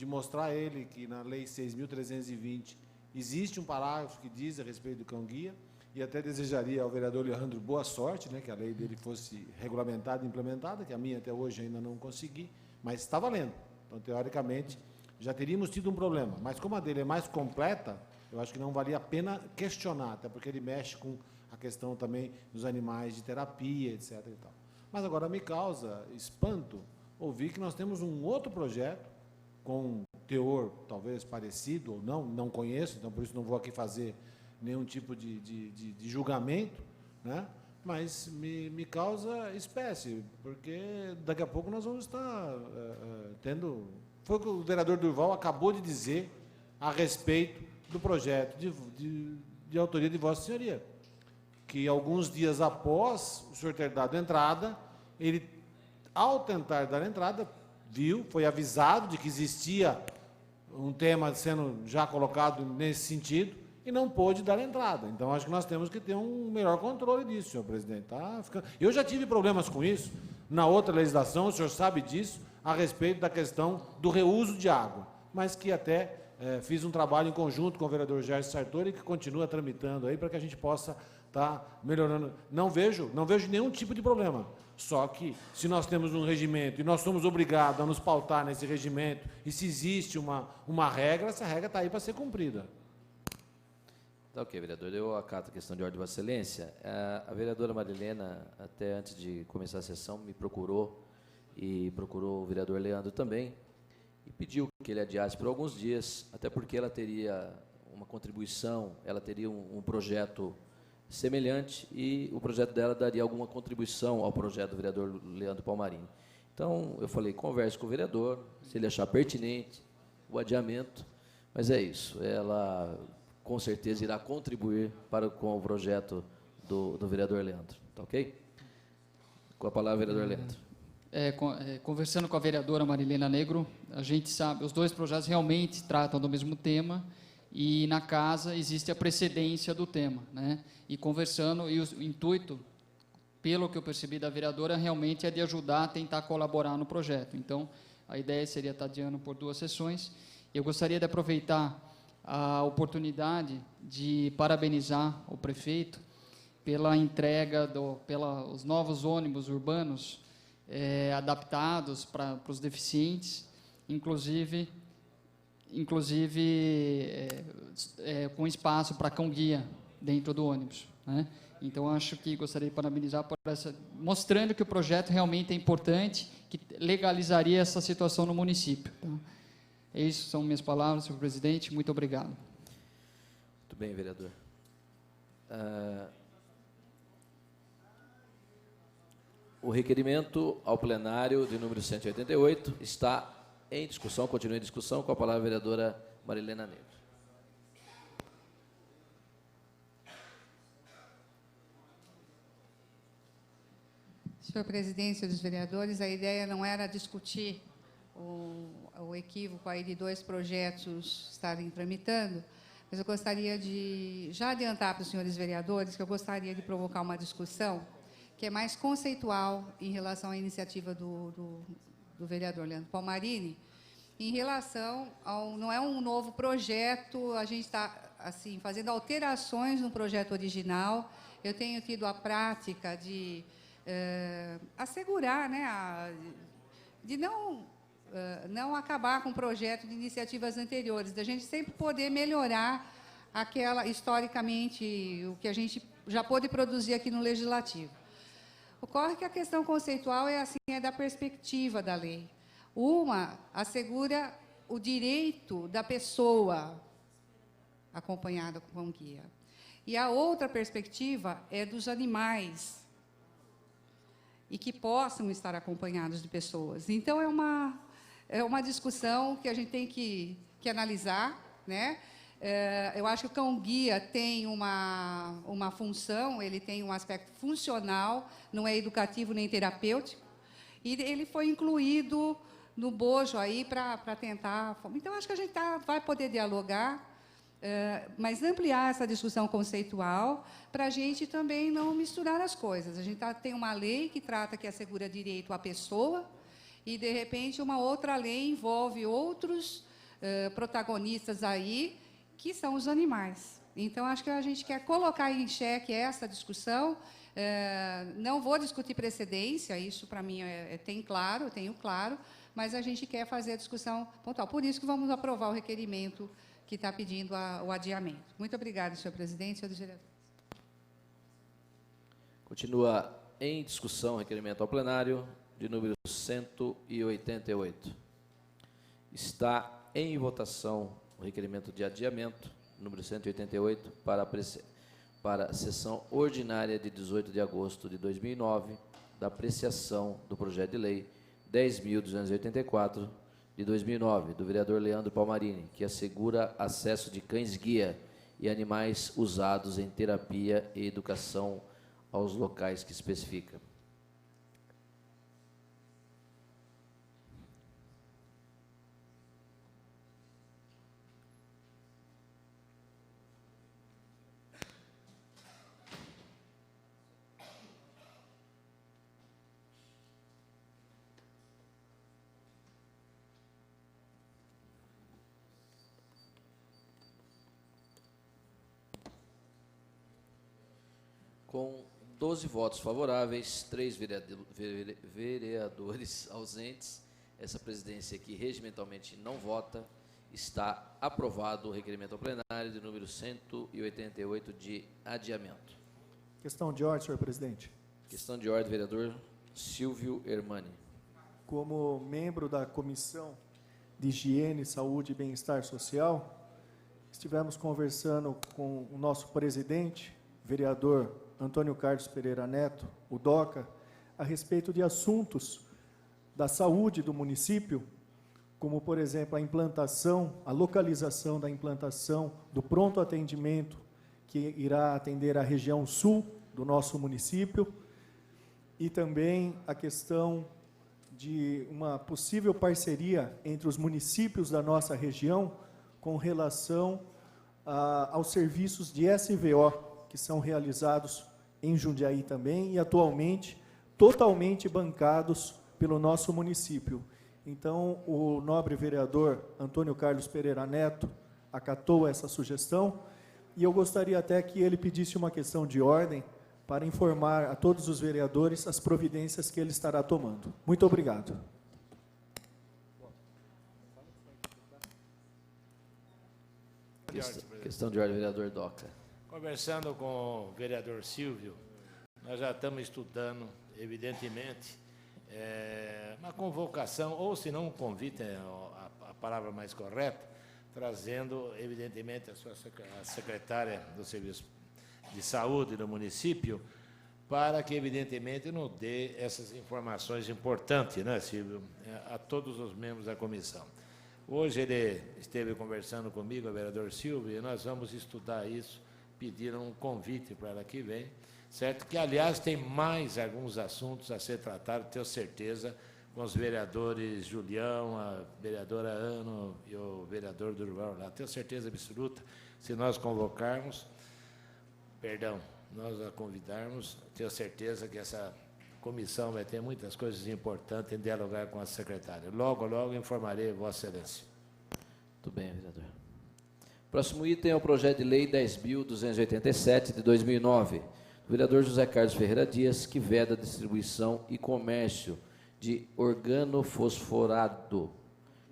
mostrar a ele que na Lei 6.320 existe um parágrafo que diz a respeito do cão-guia, e até desejaria ao vereador Leandro boa sorte, né, que a lei dele fosse regulamentada e implementada, que a minha até hoje ainda não consegui, mas está valendo. Então, teoricamente, já teríamos tido um problema, mas como a dele é mais completa, eu acho que não valia a pena questionar, até porque ele mexe com a questão também dos animais de terapia, etc. e tal. Mas agora me causa espanto ouvir que nós temos um outro projeto com teor talvez parecido ou não conheço, então por isso não vou aqui fazer nenhum tipo de julgamento, né? Mas me causa espécie, porque daqui a pouco nós vamos estar tendo... Foi o que o vereador Durval acabou de dizer a respeito do projeto de autoria de Vossa Senhoria, que alguns dias após o senhor ter dado entrada, ele, ao tentar dar entrada, foi avisado de que existia um tema sendo já colocado nesse sentido, e não pôde dar entrada. Então, acho que nós temos que ter um melhor controle disso, senhor presidente. Eu já tive problemas com isso na outra legislação, o senhor sabe disso, a respeito da questão do reuso de água, mas que até fiz um trabalho em conjunto com o vereador Gerson Sartori, que continua tramitando aí para que a gente possa estar melhorando. Não vejo nenhum tipo de problema. Só que, se nós temos um regimento e nós somos obrigados a nos pautar nesse regimento, e se existe uma regra, essa regra está aí para ser cumprida. Tá ok, vereador. Eu acato a questão de ordem de Vossa Excelência. A vereadora Marilena, até antes de começar a sessão, me procurou, e procurou o vereador Leandro também, e pediu que ele adiasse por alguns dias, até porque ela teria uma contribuição, ela teria um projeto semelhante, e o projeto dela daria alguma contribuição ao projeto do vereador Leandro Palmarini. Então, eu falei, converse com o vereador, se ele achar pertinente o adiamento, mas é isso, ela com certeza irá contribuir com o projeto do vereador Leandro, tá ok? Com a palavra, vereador Leandro. Conversando com a vereadora Marilena Negro, a gente sabe, os dois projetos realmente tratam do mesmo tema, e na casa existe a precedência do tema, né? E conversando, e o intuito, pelo que eu percebi da vereadora, realmente é de ajudar a tentar colaborar no projeto. Então, a ideia seria estar adiando por 2 sessões. Eu gostaria de aproveitar a oportunidade de parabenizar o prefeito pela entrega os novos ônibus urbanos adaptados para os deficientes, inclusive com espaço para cão-guia dentro do ônibus, né? Então, acho que gostaria de parabenizar por mostrando que o projeto realmente é importante, que legalizaria essa situação no município. Tá? Essas são minhas palavras, senhor presidente. Muito obrigado. Muito bem, vereador. O requerimento ao plenário de número 188 está em discussão, continua em discussão, com a palavra a vereadora Marilena Negro. Senhor presidente, senhores vereadores, a ideia não era discutir o equívoco aí de 2 projetos estarem tramitando, mas eu gostaria de já adiantar para os senhores vereadores que eu gostaria de provocar uma discussão que é mais conceitual em relação à iniciativa do vereador Leandro Palmarini, em relação ao... Não é um novo projeto, a gente está assim, fazendo alterações no projeto original. Eu tenho tido a prática de assegurar, né, de não acabar com o projeto de iniciativas anteriores, da gente sempre poder melhorar historicamente, o que a gente já pôde produzir aqui no Legislativo. Ocorre que a questão conceitual é da perspectiva da lei. Uma assegura o direito da pessoa acompanhada com guia. E a outra perspectiva é dos animais, e que possam estar acompanhados de pessoas. Então, é uma discussão que a gente tem que analisar, né? Eu acho que o cão-guia tem uma função, ele tem um aspecto funcional, não é educativo nem terapêutico, e ele foi incluído no bojo aí para tentar... Então, acho que a gente vai poder dialogar, mas ampliar essa discussão conceitual para a gente também não misturar as coisas. A gente tem uma lei que trata, que assegura direito à pessoa, e, de repente, uma outra lei envolve outros protagonistas aí, que são os animais. Então, acho que a gente quer colocar em xeque essa discussão. Não vou discutir precedência, isso, para mim, tenho claro, mas a gente quer fazer a discussão pontual. Por isso que vamos aprovar o requerimento que está pedindo o adiamento. Muito obrigada, senhor presidente, senhores vereadores. Continua em discussão o requerimento ao plenário de número 188. Está em votação o requerimento de adiamento, número 188, para a sessão ordinária de 18 de agosto de 2009, da apreciação do projeto de lei 10.284, de 2009, do vereador Leandro Palmarini, que assegura acesso de cães-guia e animais usados em terapia e educação aos locais que especifica. Com 12 votos favoráveis, 3 vereadores ausentes, essa presidência aqui regimentalmente não vota, está aprovado o requerimento ao plenário de número 188 de adiamento. Questão de ordem, senhor presidente. Questão de ordem, vereador Silvio Hermani. Como membro da Comissão de Higiene, Saúde e Bem-Estar Social, estivemos conversando com o nosso presidente, vereador Antônio Carlos Pereira Neto, o DOCA, a respeito de assuntos da saúde do município, como, por exemplo, a implantação, a localização da implantação do pronto atendimento, que irá atender a região sul do nosso município, e também a questão de uma possível parceria entre os municípios da nossa região com relação aos serviços de SVO, que são realizados em Jundiaí também e atualmente totalmente bancados pelo nosso município. Então, o nobre vereador Antônio Carlos Pereira Neto acatou essa sugestão e eu gostaria até que ele pedisse uma questão de ordem para informar a todos os vereadores as providências que ele estará tomando. Muito obrigado. Questão de ordem, vereador Doca. Conversando com o vereador Silvio, nós já estamos estudando, evidentemente, uma convocação, ou se não um convite, é a palavra mais correta, trazendo, evidentemente, a secretária do Serviço de Saúde do município, para que, evidentemente, nos dê essas informações importantes, né, Silvio, a todos os membros da comissão. Hoje ele esteve conversando comigo, o vereador Silvio, e nós vamos estudar isso, pediram um convite para ela que vem, certo? Que, aliás, tem mais alguns assuntos a ser tratados, tenho certeza, com os vereadores Julião, a vereadora Ano e o vereador Durval lá. Tenho certeza absoluta, se nós convocarmos, nós a convidarmos, tenho certeza que essa comissão vai ter muitas coisas importantes em dialogar com a secretária. Logo, logo informarei Vossa Excelência. Muito bem, vereador. Próximo item é o projeto de lei 10.287 de 2009, do vereador José Carlos Ferreira Dias, que veda a distribuição e comércio de organofosforado,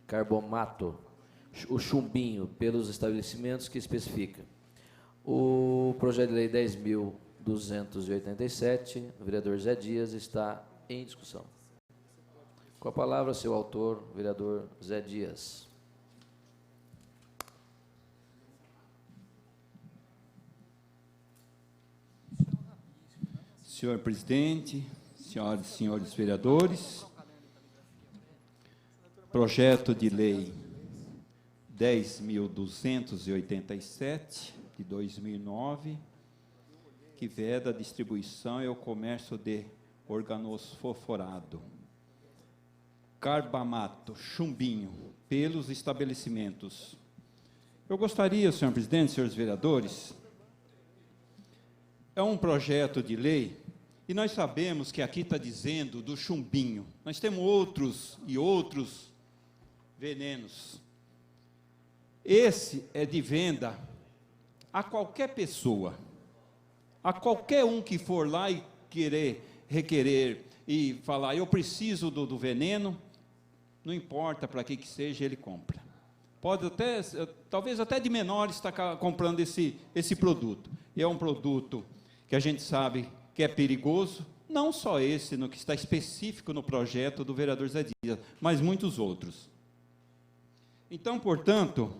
carbomato, o chumbinho, pelos estabelecimentos que especifica. O projeto de lei 10.287, do vereador Zé Dias, está em discussão. Com a palavra, seu autor, vereador Zé Dias. Senhor presidente, senhoras e senhores vereadores, projeto de lei 10.287, de 2009, que veda a distribuição e o comércio de organofosforado, carbamato, chumbinho, pelos estabelecimentos. Eu gostaria, senhor presidente, senhores vereadores, é um projeto de lei, e nós sabemos que aqui está dizendo do chumbinho. Nós temos outros e outros venenos. Esse é de venda a qualquer pessoa, a qualquer um que for lá e requerer e falar, eu preciso do veneno, não importa para que seja, ele compra. Pode até, talvez até de menor, estar comprando esse produto. E é um produto que a gente sabe que é perigoso, não só esse, no que está específico no projeto do vereador Zé Dias, mas muitos outros. Então, portanto,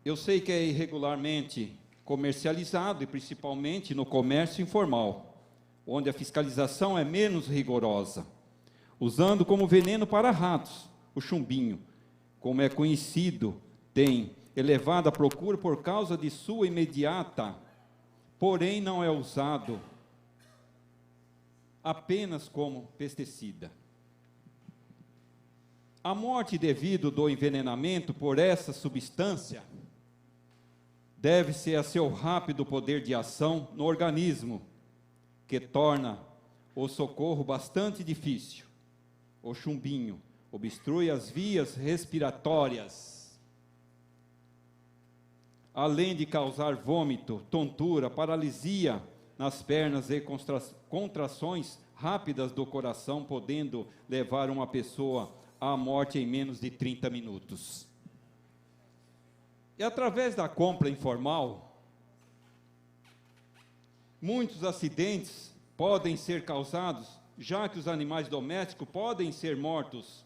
eu sei que é irregularmente comercializado, e principalmente no comércio informal, onde a fiscalização é menos rigorosa, usando como veneno para ratos, o chumbinho, como é conhecido, tem elevada procura por causa de sua imediata, porém não é usado apenas como pesticida. A morte devido do envenenamento por essa substância deve-se a seu rápido poder de ação no organismo, que torna o socorro bastante difícil. O chumbinho obstrui as vias respiratórias, além de causar vômito, tontura, paralisia nas pernas e contrações rápidas do coração, podendo levar uma pessoa à morte em menos de 30 minutos. E através da compra informal, muitos acidentes podem ser causados, já que os animais domésticos podem ser mortos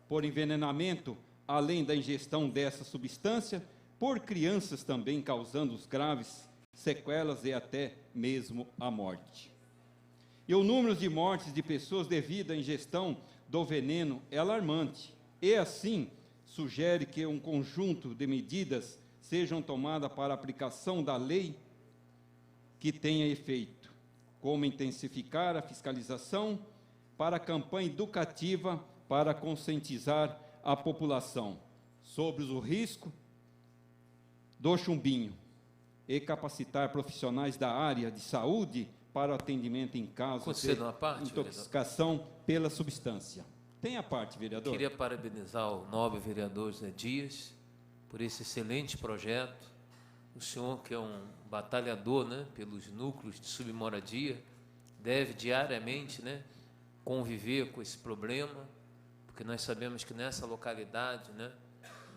por envenenamento, além da ingestão dessa substância, por crianças também, causando graves sequelas e até mesmo a morte. E o número de mortes de pessoas devido à ingestão do veneno é alarmante. E assim, sugere que um conjunto de medidas sejam tomadas para a aplicação da lei que tenha efeito, como intensificar a fiscalização para a campanha educativa para conscientizar a população sobre o risco do chumbinho e capacitar profissionais da área de saúde para o atendimento em casos de intoxicação pela substância. Tem a parte, vereador? Queria parabenizar o nobre vereador Zé Dias por esse excelente projeto. O senhor, que é um batalhador, né, pelos núcleos de submoradia, deve diariamente, né, conviver com esse problema, porque nós sabemos que nessa localidade, né,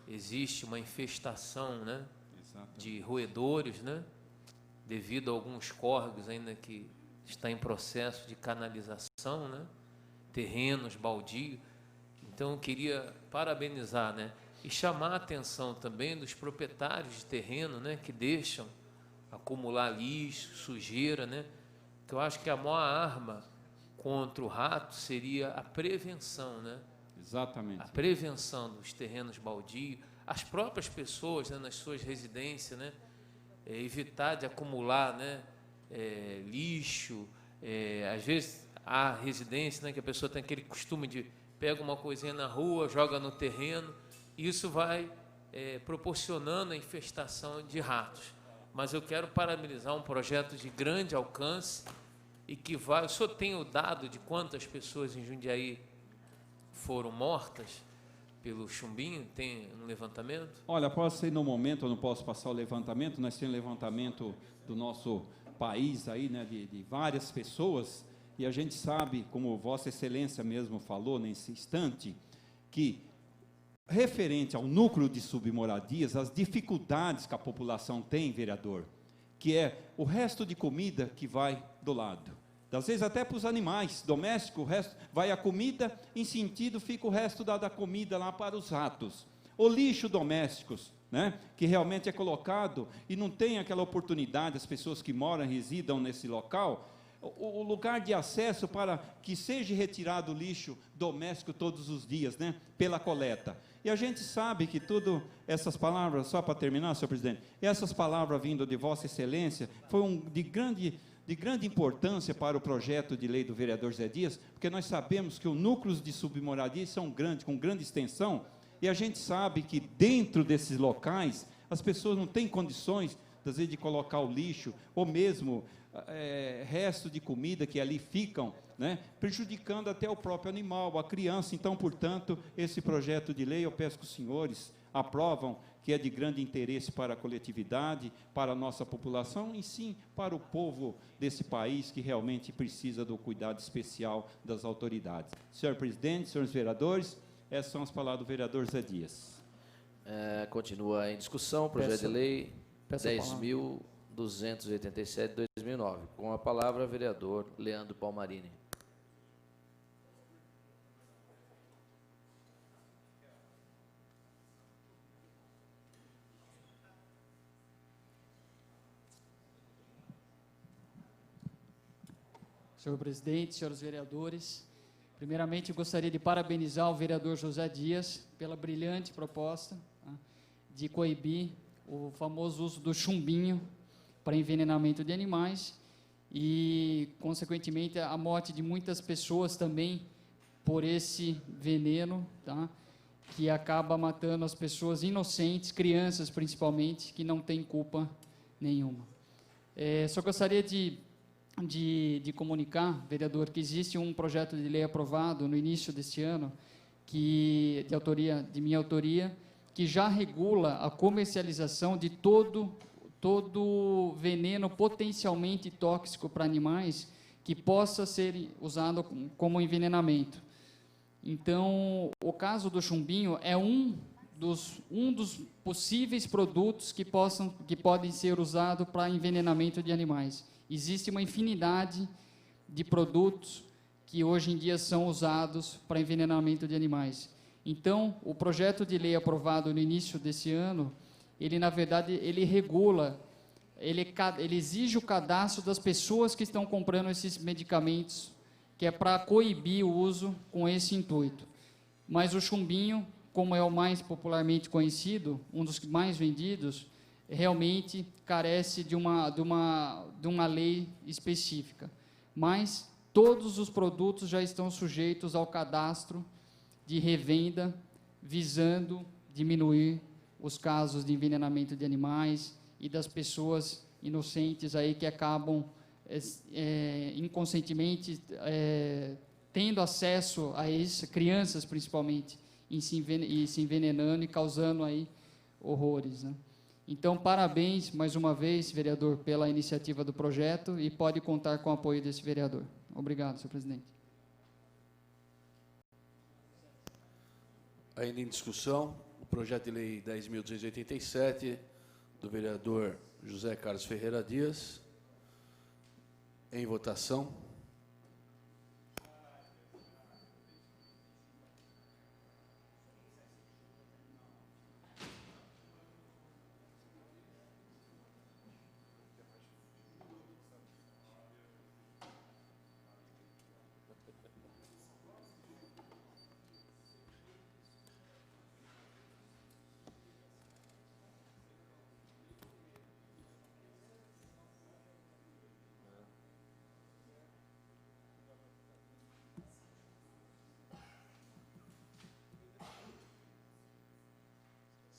existe uma infestação, né, de roedores, né, devido a alguns córregos ainda que está em processo de canalização, né, terrenos baldios. Então, eu queria parabenizar, né, e chamar a atenção também dos proprietários de terreno, né, que deixam acumular lixo, sujeira, né, que eu acho que a maior arma contra o rato seria a prevenção, né? Exatamente. A prevenção dos terrenos baldios, as próprias pessoas, né, nas suas residências, né, evitar de acumular, né, lixo. Às vezes há residência, né, que a pessoa tem aquele costume de pega uma coisinha na rua, joga no terreno, e isso vai proporcionando a infestação de ratos. Mas eu quero parabenizar um projeto de grande alcance e que vai... O senhor tem o dado de quantas pessoas em Jundiaí foram mortas pelo chumbinho? Tem um levantamento? Olha, posso ser no momento, eu não posso passar o levantamento, nós temos levantamento do nosso país aí, né, de várias pessoas, e a gente sabe, como Vossa Excelência mesmo falou nesse instante, que referente ao núcleo de submoradias, as dificuldades que a população tem, vereador, que é o resto de comida que vai do lado. Às vezes até para os animais domésticos, o resto vai a comida, em sentido fica o resto da comida lá para os ratos. O lixo domésticos, né, que realmente é colocado e não tem aquela oportunidade, as pessoas que moram, residam nesse local, o lugar de acesso para que seja retirado o lixo doméstico todos os dias, né, pela coleta. E a gente sabe que tudo, essas palavras, só para terminar, senhor presidente, essas palavras vindo de Vossa Excelência, foi de grande importância para o projeto de lei do vereador Zé Dias, porque nós sabemos que os núcleos de submoradia são grandes, com grande extensão, e a gente sabe que dentro desses locais, as pessoas não têm condições, às vezes, de colocar o lixo, ou mesmo resto de comida que ali ficam, né, prejudicando até o próprio animal, a criança. Então, portanto, esse projeto de lei, eu peço que os senhores aprovam, que é de grande interesse para a coletividade, para a nossa população, e sim para o povo desse país, que realmente precisa do cuidado especial das autoridades. Senhor presidente, senhores vereadores, essas são as palavras do vereador Zé Dias. Continua em discussão o projeto de lei 10.287/2009. Com a palavra, vereador Leandro Palmarini. Senhor presidente, senhores vereadores, primeiramente eu gostaria de parabenizar o vereador José Dias pela brilhante proposta, tá, de coibir o famoso uso do chumbinho para envenenamento de animais e, consequentemente, a morte de muitas pessoas também por esse veneno, tá, que acaba matando as pessoas inocentes, crianças principalmente, que não têm culpa nenhuma. Só gostaria de comunicar, vereador, que existe um projeto de lei aprovado no início deste ano, de minha autoria, que já regula a comercialização de todo todo veneno potencialmente tóxico para animais que possa ser usado como envenenamento. Então, o caso do chumbinho é um dos possíveis produtos que podem ser usados para envenenamento de animais. Existe uma infinidade de produtos que hoje em dia são usados para envenenamento de animais. Então, o projeto de lei aprovado no início desse ano, ele, na verdade, ele regula, ele exige o cadastro das pessoas que estão comprando esses medicamentos, que é para coibir o uso com esse intuito. Mas o chumbinho, como é o mais popularmente conhecido, um dos mais vendidos, realmente carece de uma lei específica. Mas todos os produtos já estão sujeitos ao cadastro de revenda, visando diminuir os casos de envenenamento de animais e das pessoas inocentes aí que acabam inconscientemente tendo acesso a isso, crianças principalmente, e se envenenando e causando aí horrores, né? Então, parabéns mais uma vez, vereador, pela iniciativa do projeto e pode contar com o apoio desse vereador. Obrigado, senhor presidente. Ainda em discussão, o projeto de lei 10.287, do vereador José Carlos Ferreira Dias. Em votação.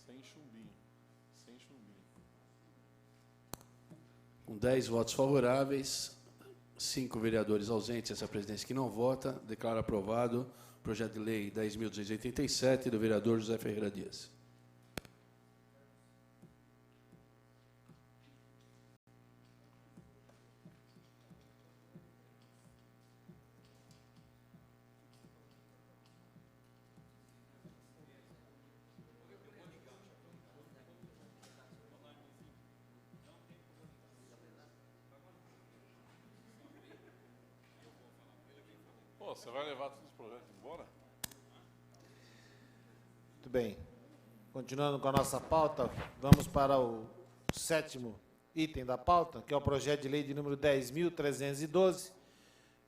Sem chumbinho. Com 10 votos favoráveis, 5 vereadores ausentes, essa presidência que não vota, declaro aprovado o projeto de lei 10.287 do vereador José Ferreira Dias. Você vai levar todos os projetos embora? Muito bem. Continuando com a nossa pauta, vamos para o 7º item da pauta, que é o projeto de lei de número 10.312,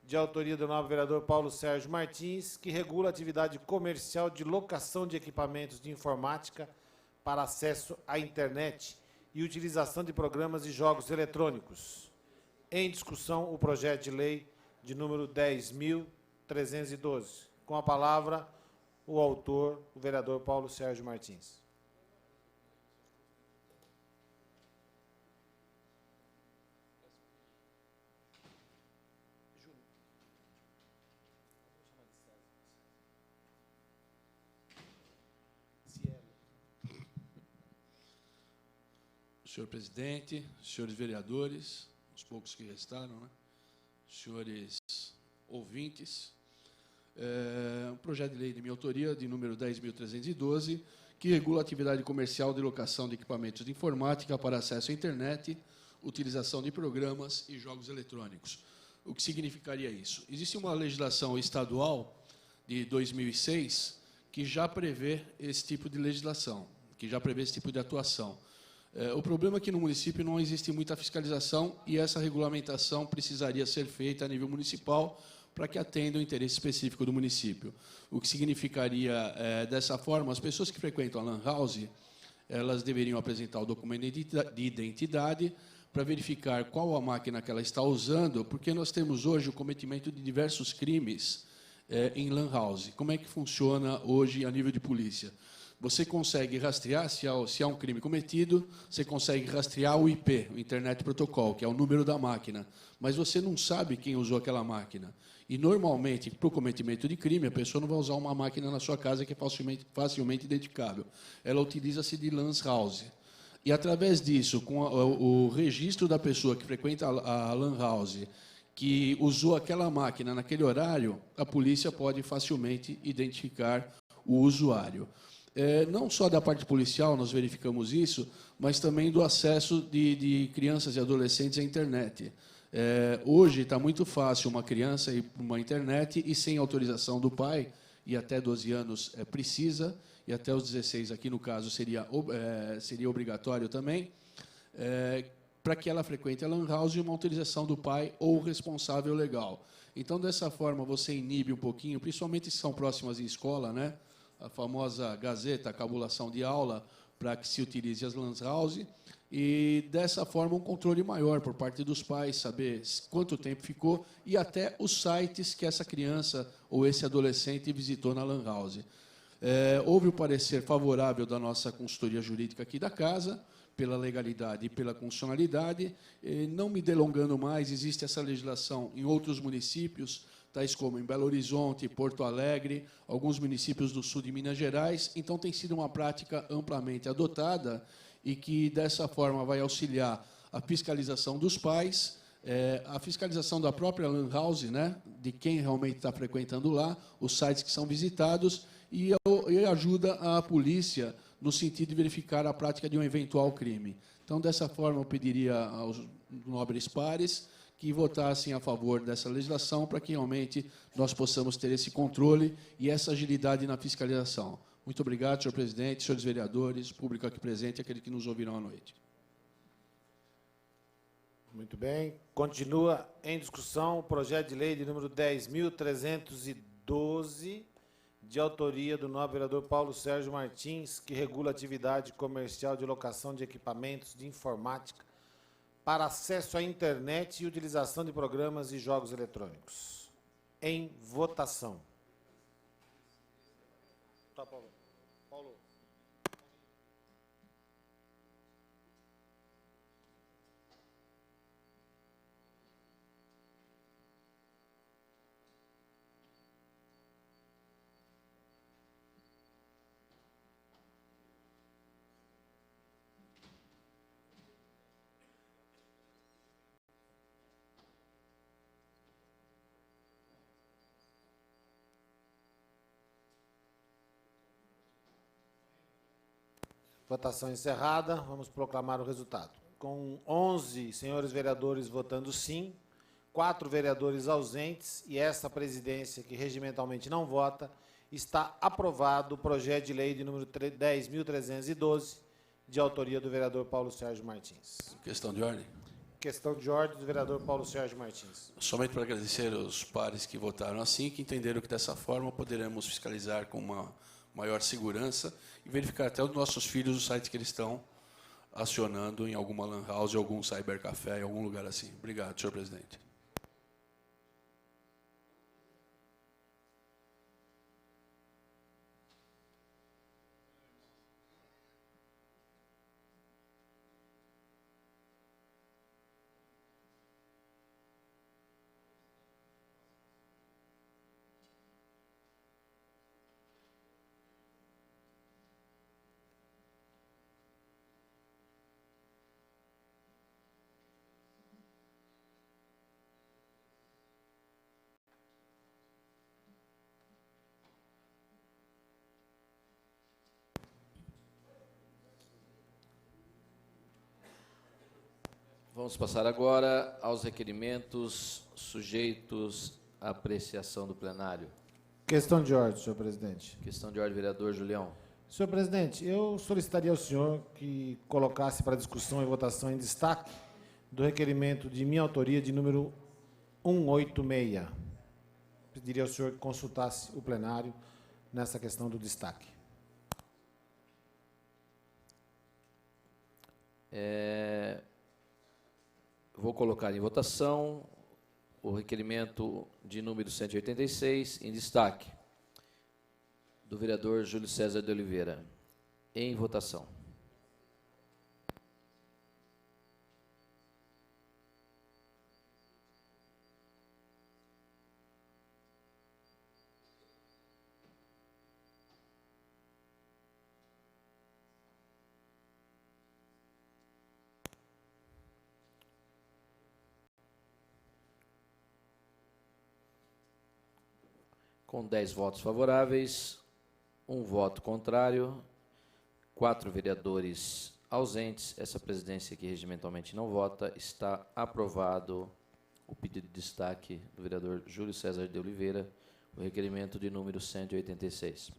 de autoria do nobre vereador Paulo Sérgio Martins, que regula a atividade comercial de locação de equipamentos de informática para acesso à internet e utilização de programas e jogos eletrônicos. Em discussão, o projeto de lei de número 10.312. Com a palavra, o autor, o vereador Paulo Sérgio Martins. Senhor presidente, senhores vereadores, os poucos que restaram, né? Senhores ouvintes, um projeto de lei de minha autoria, de número 10.312, que regula a atividade comercial de locação de equipamentos de informática para acesso à internet, utilização de programas e jogos eletrônicos. O que significaria isso? Existe uma legislação estadual de 2006 que já prevê esse tipo de legislação, que já prevê esse tipo de atuação. O problema é que no município não existe muita fiscalização e essa regulamentação precisaria ser feita a nível municipal para que atenda o interesse específico do município. O que significaria, dessa forma, as pessoas que frequentam a Lan House, elas deveriam apresentar o documento de identidade para verificar qual a máquina que ela está usando, porque nós temos hoje o cometimento de diversos crimes em Lan House. Como é que funciona hoje a nível de polícia? Você consegue rastrear, se há um crime cometido, você consegue rastrear o IP, o Internet Protocol, que é o número da máquina, mas você não sabe quem usou aquela máquina. E, normalmente, para o cometimento de crime, a pessoa não vai usar uma máquina na sua casa que é facilmente identificável. Ela utiliza-se de Lan House. e, através disso, com o registro da pessoa que frequenta a lan house, que usou aquela máquina naquele horário, a polícia pode facilmente identificar o usuário. Não só da parte policial nós verificamos isso, mas também do acesso de crianças e adolescentes à internet. Hoje está muito fácil uma criança ir para uma internet e sem autorização do pai, e até 12 anos precisa, e até os 16 aqui no caso seria obrigatório também, para que ela frequente a lan house e uma autorização do pai ou responsável legal. Então, dessa forma, você inibe um pouquinho, principalmente se são próximas de escola, né? A famosa gazeta, a cabulação de aula, para que se utilize as lan house, e, dessa forma, um controle maior por parte dos pais, saber quanto tempo ficou, e até os sites que essa criança ou esse adolescente visitou na lan house. Houve o parecer favorável da nossa consultoria jurídica aqui da casa, pela legalidade e pela constitucionalidade. Não me delongando mais, existe essa legislação em outros municípios, tais como em Belo Horizonte, Porto Alegre, alguns municípios do sul de Minas Gerais. Então, tem sido uma prática amplamente adotada e que, dessa forma, vai auxiliar a fiscalização dos pais, a fiscalização da própria lan house, né, de quem realmente está frequentando lá, os sites que são visitados, e ajuda a polícia no sentido de verificar a prática de um eventual crime. Então, dessa forma, eu pediria aos nobres pares que votassem a favor dessa legislação para que realmente nós possamos ter esse controle e essa agilidade na fiscalização. Muito obrigado, senhor presidente, senhores vereadores, público aqui presente e aqueles que nos ouvirão à noite. Muito bem. Continua em discussão o projeto de lei de número 10.312, de autoria do nobre vereador Paulo Sérgio Martins, que regula a atividade comercial de locação de equipamentos de informática para acesso à internet e utilização de programas e jogos eletrônicos. Em votação. Tá, Paulo. Votação encerrada. Vamos proclamar o resultado. Com 11 senhores vereadores votando sim, 4 vereadores ausentes e esta presidência, que regimentalmente não vota, está aprovado o projeto de lei de número 10.312, de autoria do vereador Paulo Sérgio Martins. Questão de ordem. Questão de ordem do vereador Paulo Sérgio Martins. Somente para agradecer aos pares que votaram assim, que entenderam que, dessa forma, poderemos fiscalizar com uma maior segurança e verificar até os nossos filhos o site que eles estão acionando em alguma lan house, algum cybercafé, em algum lugar assim. Obrigado, senhor presidente. Vamos passar agora aos requerimentos sujeitos à apreciação do plenário. Questão de ordem, senhor presidente. Questão de ordem, vereador Julião. Senhor presidente, eu solicitaria ao senhor que colocasse para discussão e votação em destaque do requerimento de minha autoria de número 186. Pediria ao senhor que consultasse o plenário nessa questão do destaque. Vou colocar em votação o requerimento de número 186, em destaque, do vereador Júlio César de Oliveira. Em votação. Com 10 votos favoráveis, 1 voto contrário, 4 vereadores ausentes, essa presidência que regimentalmente não vota, está aprovado o pedido de destaque do vereador Júlio César de Oliveira, o requerimento de número 186.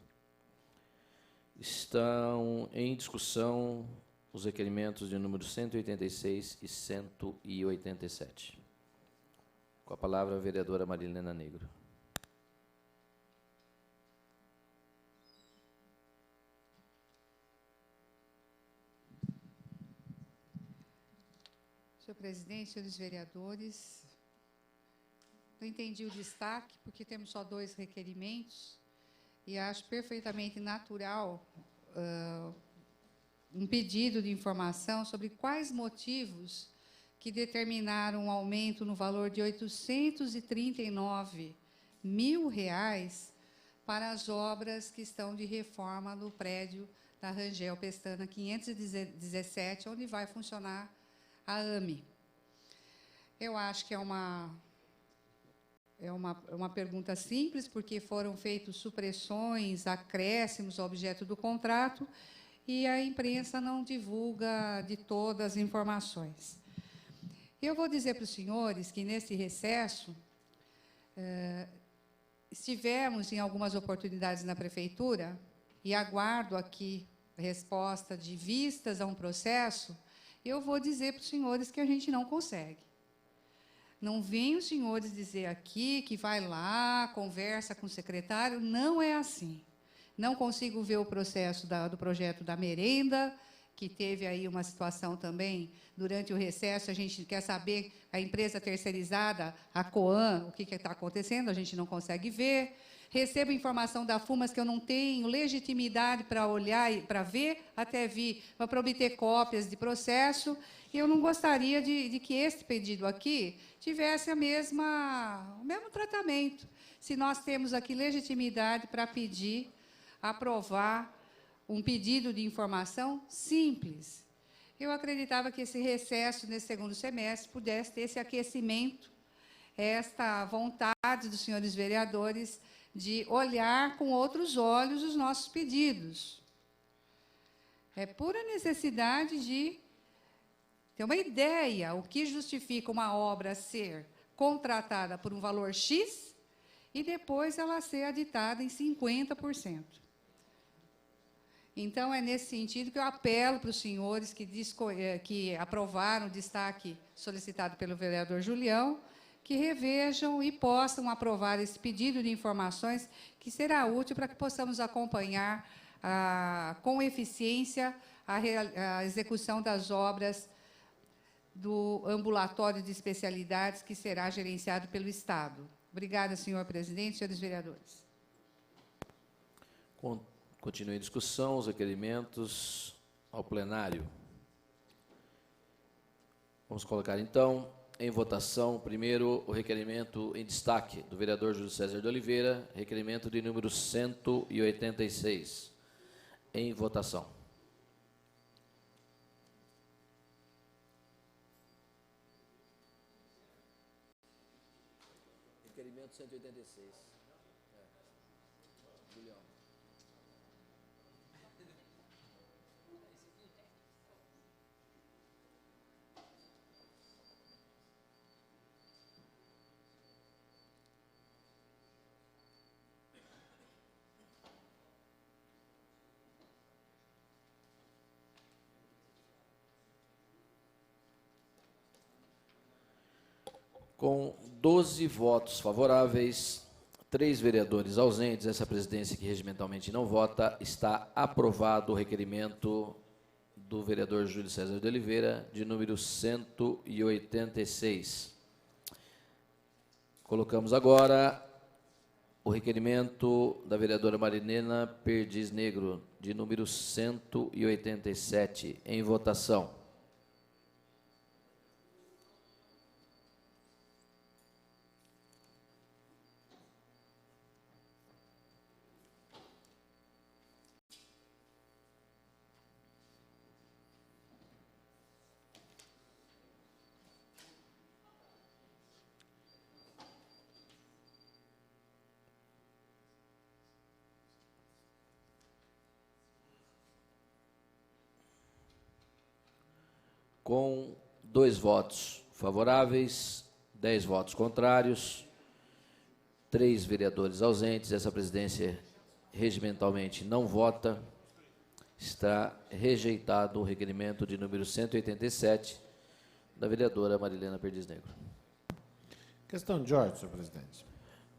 Estão em discussão os requerimentos de número 186 e 187. Com a palavra, a vereadora Marilena Negro. Senhor presidente, senhores vereadores, não entendi o destaque, porque temos só 2 requerimentos, e acho perfeitamente natural um pedido de informação sobre quais motivos que determinaram um aumento no valor de R$ 839 mil para as obras que estão de reforma no prédio da Rangel Pestana 517, onde vai funcionar a AME. Eu acho que é uma pergunta simples, porque foram feitas supressões, acréscimos ao objeto do contrato, e a imprensa não divulga de todas as informações. Eu vou dizer para os senhores que, nesse recesso, estivemos em algumas oportunidades na prefeitura, e aguardo aqui a resposta de vistas a um processo. Eu vou dizer para os senhores que a gente não consegue. Não vem os senhores dizer aqui que vai lá, conversa com o secretário, não é assim. Não consigo ver o processo do projeto da merenda, que teve aí uma situação também durante o recesso. A gente quer saber, a empresa terceirizada, a Coan, o que está acontecendo, a gente não consegue ver. Recebo informação da FUMAS que eu não tenho legitimidade para olhar e para ver, até vir para obter cópias de processo. E eu não gostaria de que esse pedido aqui tivesse o mesmo tratamento. Se nós temos aqui legitimidade para pedir, aprovar um pedido de informação simples. Eu acreditava que esse recesso, nesse segundo semestre, pudesse ter esse aquecimento, esta vontade dos senhores vereadores de olhar com outros olhos os nossos pedidos. É pura necessidade de ter uma ideia, o que justifica uma obra ser contratada por um valor X e depois ela ser aditada em 50%. Então, é nesse sentido que eu apelo para os senhores que aprovaram o destaque solicitado pelo vereador Julião, que revejam e possam aprovar esse pedido de informações, que será útil para que possamos acompanhar com eficiência a execução das obras do ambulatório de especialidades, que será gerenciado pelo Estado. Obrigada, senhor presidente, senhores vereadores. Continue em discussão os requerimentos ao plenário. Vamos colocar, então, em votação, primeiro, o requerimento em destaque do vereador Júlio César de Oliveira, requerimento de número 186. Em votação. Requerimento 186. Julião. Com 12 votos favoráveis, 3 vereadores ausentes, essa presidência que regimentalmente não vota, está aprovado o requerimento do vereador Júlio César de Oliveira, de número 186. Colocamos agora o requerimento da vereadora Marilena Perdiz Negro, de número 187, em votação. Com 2 votos favoráveis, 10 votos contrários, 3 vereadores ausentes, essa presidência regimentalmente não vota, está rejeitado o requerimento de número 187 da vereadora Marilena Perdiz Negro. Questão de ordem, senhor presidente.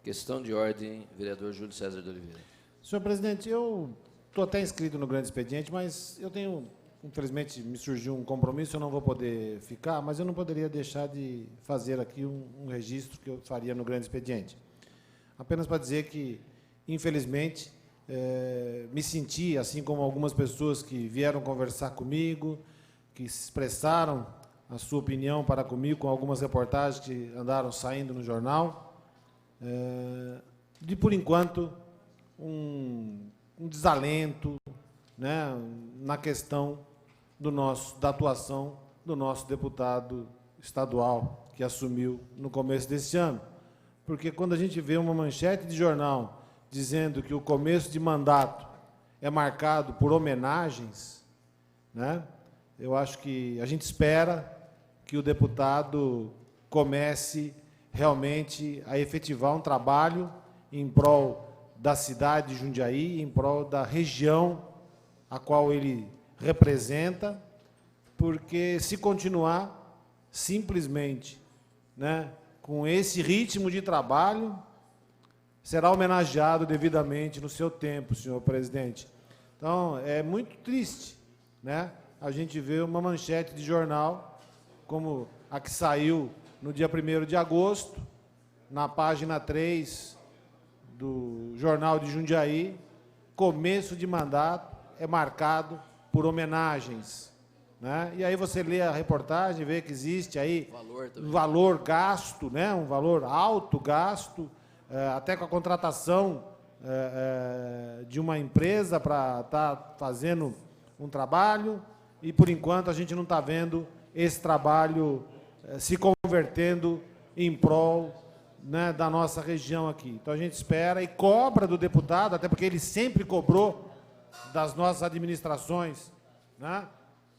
Questão de ordem, vereador Júlio César de Oliveira. Senhor presidente, eu estou até inscrito no grande expediente, mas eu tenho, infelizmente, me surgiu um compromisso, eu não vou poder ficar, mas eu não poderia deixar de fazer aqui um registro que eu faria no grande expediente. Apenas para dizer que, infelizmente, me senti, assim como algumas pessoas que vieram conversar comigo, que expressaram a sua opinião para comigo com algumas reportagens que andaram saindo no jornal, de, por enquanto, um desalento, né, na questão da atuação do nosso deputado estadual, que assumiu no começo deste ano. Porque quando a gente vê uma manchete de jornal dizendo que o começo de mandato é marcado por homenagens, né, eu acho que a gente espera que o deputado comece realmente a efetivar um trabalho em prol da cidade de Jundiaí, em prol da região a qual ele representa, porque se continuar simplesmente, né, com esse ritmo de trabalho, será homenageado devidamente no seu tempo, senhor presidente. Então, é muito triste, né, a gente ver uma manchete de jornal como a que saiu no dia 1º de agosto, na página 3 do Jornal de Jundiaí, começo de mandato é marcado por homenagens, né? E aí você lê a reportagem, vê que existe aí um valor gasto, né? Um valor alto gasto, até com a contratação de uma empresa para estar fazendo um trabalho, e por enquanto a gente não está vendo esse trabalho se convertendo em prol, né, da nossa região aqui. Então a gente espera e cobra do deputado, até porque ele sempre cobrou das nossas administrações, né,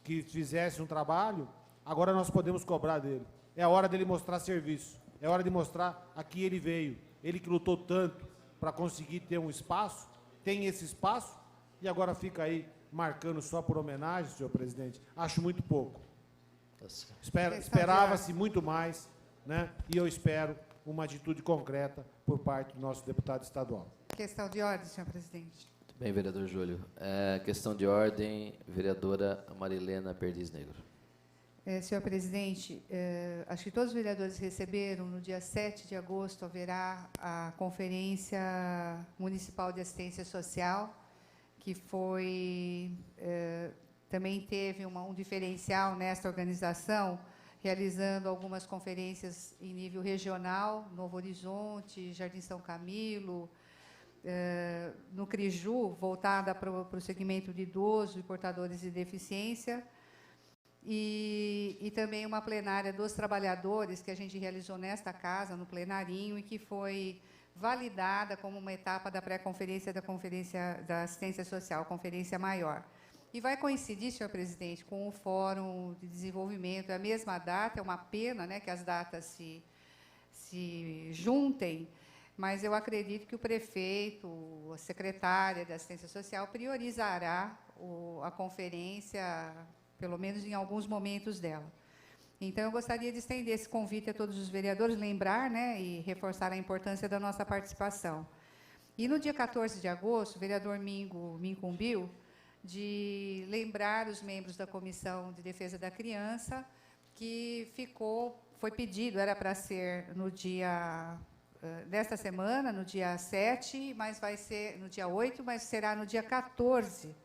que fizesse um trabalho. Agora nós podemos cobrar dele. É a hora dele mostrar serviço. É hora de mostrar a que ele veio. Ele que lutou tanto para conseguir ter um espaço, tem esse espaço, e agora fica aí marcando só por homenagem, senhor presidente. Acho muito pouco. Esperava-se muito mais, né? E eu espero uma atitude concreta por parte do nosso deputado estadual. Questão de ordem, senhor presidente. Muito bem, vereador Júlio. Questão de ordem, vereadora Marilena Perdiz Negro. Senhor presidente, acho que todos os vereadores receberam, no dia 7 de agosto, haverá a Conferência Municipal de Assistência Social, que foi... também teve um diferencial nesta organização, realizando algumas conferências em nível regional, Novo Horizonte, Jardim São Camilo, no Criju, voltada para o segmento de idoso e portadores de deficiência, e também uma plenária dos trabalhadores, que a gente realizou nesta casa, no plenarinho, e que foi validada como uma etapa da pré-conferência da Conferência da Assistência Social, conferência maior. E vai coincidir, senhor presidente, com o Fórum de Desenvolvimento. É a mesma data, é uma pena, né, que as datas se juntem, mas eu acredito que o prefeito, a secretária da Assistência Social, priorizará a conferência, pelo menos em alguns momentos dela. Então, eu gostaria de estender esse convite a todos os vereadores, lembrar, né, e reforçar a importância da nossa participação. E no dia 14 de agosto, o vereador Mingo me incumbiu de lembrar os membros da Comissão de Defesa da Criança que foi pedido, era para ser no dia desta semana, no dia 7, mas vai ser no dia 8, mas será no dia 14,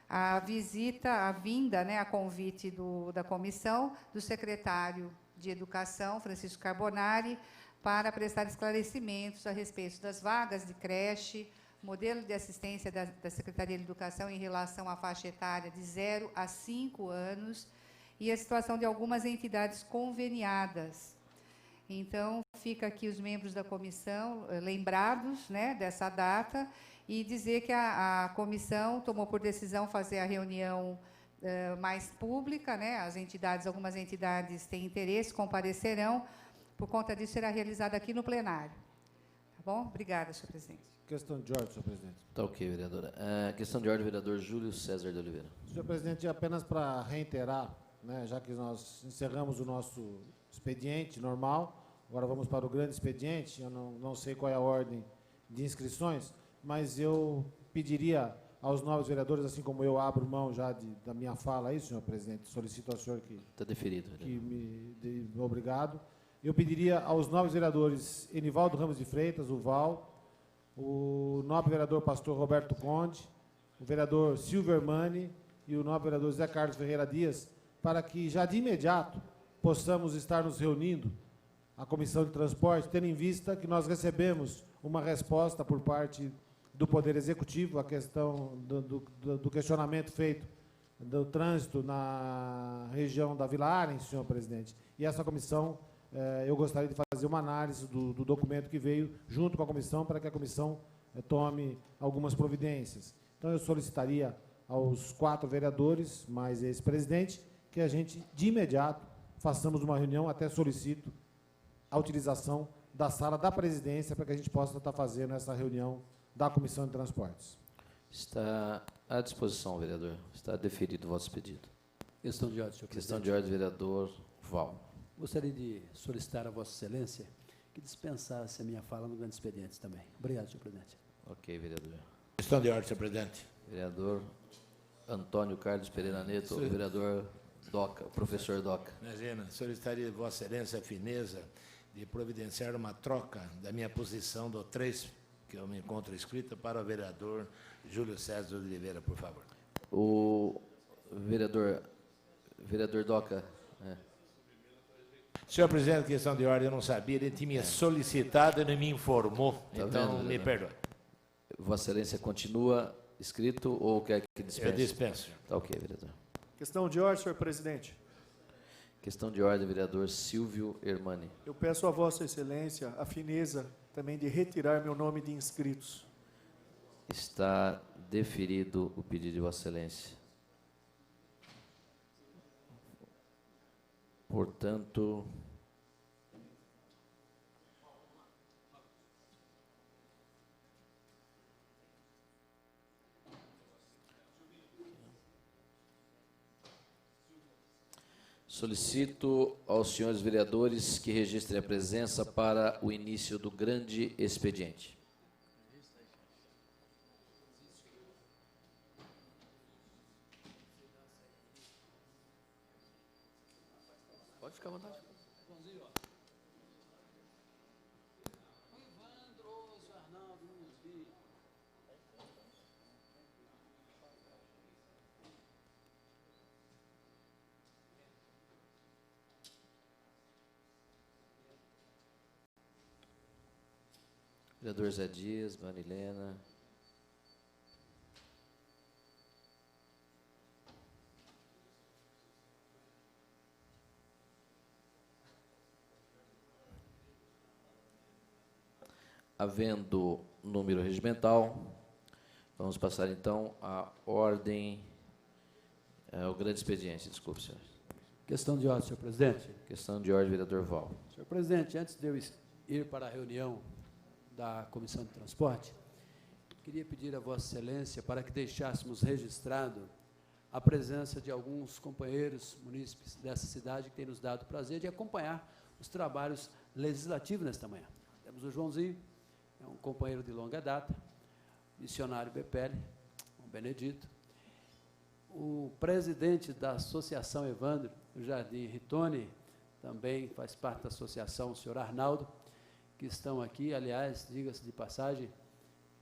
a vinda, né, a convite da comissão, do secretário de Educação, Francisco Carbonari, para prestar esclarecimentos a respeito das vagas de creche, modelo de assistência da Secretaria de Educação em relação à faixa etária de 0 a 5 anos e a situação de algumas entidades conveniadas. Então, fica aqui os membros da comissão lembrados, né, dessa data, e dizer que a comissão tomou por decisão fazer a reunião mais pública, né? Algumas entidades têm interesse, comparecerão. Por conta disso, será realizada aqui no plenário. Tá bom? Obrigada, senhor presidente. Questão de ordem, senhor presidente. Tá ok, vereadora. Questão de ordem, vereador Júlio César de Oliveira. Senhor presidente, apenas para reiterar, né, já que nós encerramos o nosso expediente normal, agora vamos para o grande expediente, eu não sei qual é a ordem de inscrições, mas eu pediria aos novos vereadores, assim como eu abro mão já da minha fala aí, senhor presidente, solicito ao senhor que... Está deferido. Que me dê obrigado. Eu pediria aos novos vereadores Enivaldo Ramos de Freitas, o Val, o nobre vereador pastor Roberto Conde, o vereador Silvio Hermani e o nobre vereador Zé Carlos Ferreira Dias, para que já de imediato possamos estar nos reunindo, a Comissão de Transporte, tendo em vista que nós recebemos uma resposta por parte do Poder Executivo, a questão do questionamento feito do trânsito na região da Vila Arens, senhor presidente. E essa comissão, eu gostaria de fazer uma análise do documento que veio junto com a comissão, para que a comissão tome algumas providências. Então, eu solicitaria aos 4 vereadores, mais esse presidente, que a gente, de imediato, façamos uma reunião, até solicito a utilização da sala da presidência, para que a gente possa estar fazendo essa reunião da Comissão de Transportes. Está à disposição, vereador. Está deferido o vosso pedido. Questão de ordem, senhor presidente. Questão de ordem, vereador Val. Gostaria de solicitar a Vossa Excelência que dispensasse a minha fala no grande expediente também. Obrigado, senhor presidente. Ok, vereador. Questão de ordem, senhor presidente. Vereador Antônio Carlos Pereira Neto, vereador Doca, professor Doca. Imagina, solicitaria de Vossa Excelência a fineza de providenciar uma troca da minha posição do 3, que eu me encontro escrita, para o vereador Júlio César de Oliveira, por favor. O vereador Doca. Senhor presidente, questão de ordem, eu não sabia, ele tinha solicitado e não me informou, Tá então vendo, me perdoe. Vossa Excelência continua escrito ou quer que dispense? Eu dispenso. Tá ok, vereador. Questão de ordem, senhor presidente. Questão de ordem, vereador Silvio Hermani. Eu peço a Vossa Excelência a fineza também de retirar meu nome de inscritos. Está deferido o pedido de Vossa Excelência. Portanto, solicito aos senhores vereadores que registrem a presença para o início do grande expediente. Pode ficar à vontade. Vereador Zé Dias, Marilena. Havendo número regimental, vamos passar então à ordem, ao grande expediente. Desculpe, senhor. Questão de ordem, senhor presidente. Questão de ordem, vereador Val. Senhor presidente, antes de eu ir para a reunião da Comissão de Transporte, queria pedir a Vossa Excelência para que deixássemos registrado a presença de alguns companheiros munícipes dessa cidade que têm nos dado o prazer de acompanhar os trabalhos legislativos nesta manhã. Temos o Joãozinho, é um companheiro de longa data, missionário BPL, o Benedito, o presidente da Associação Evandro, o Jardim Ritone, também faz parte da associação, o senhor Arnaldo, que estão aqui. Aliás, diga-se de passagem,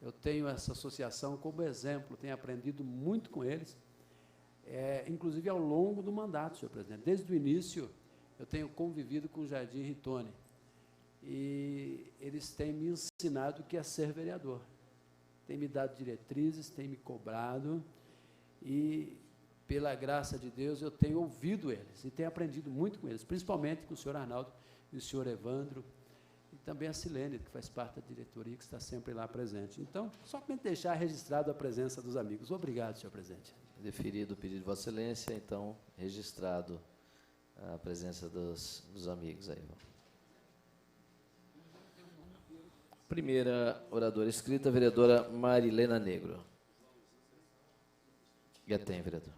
eu tenho essa associação como exemplo, tenho aprendido muito com eles, inclusive ao longo do mandato, senhor presidente. Desde o início, eu tenho convivido com o Jardim Ritone, e eles têm me ensinado o que é ser vereador. Têm me dado diretrizes, têm me cobrado, e, pela graça de Deus, eu tenho ouvido eles, e tenho aprendido muito com eles, principalmente com o senhor Arnaldo e o senhor Evandro, também a Silene, que faz parte da diretoria, que está sempre lá presente. Então, somente deixar registrado a presença dos amigos. Obrigado, senhor presidente. Deferido o pedido de Vossa Excelência, então, registrado a presença dos amigos aí. Primeira oradora escrita, a vereadora Marilena Negro. Já tem, vereador.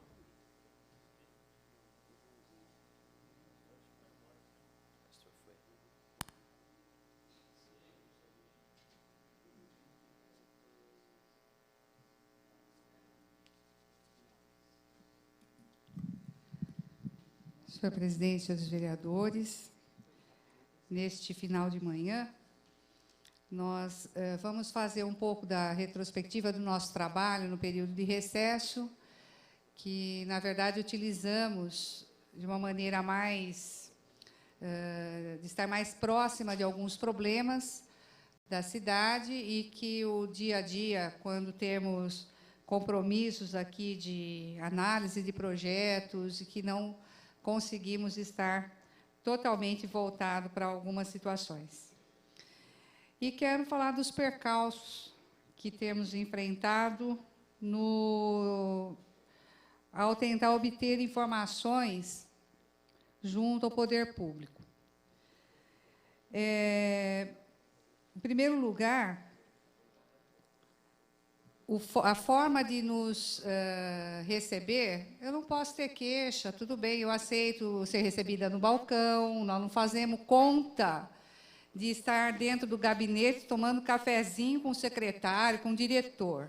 Senhor presidente, senhores vereadores, neste final de manhã, nós vamos fazer um pouco da retrospectiva do nosso trabalho no período de recesso, que, na verdade, utilizamos de uma maneira mais, de estar mais próxima de alguns problemas da cidade e que o dia a dia, quando temos compromissos aqui de análise de projetos e que não conseguimos estar totalmente voltado para algumas situações. E quero falar dos percalços que temos enfrentado ao tentar obter informações junto ao poder público. Em primeiro lugar, a forma de nos receber, eu não posso ter queixa, tudo bem, eu aceito ser recebida no balcão, nós não fazemos conta de estar dentro do gabinete tomando cafezinho com o secretário, com o diretor.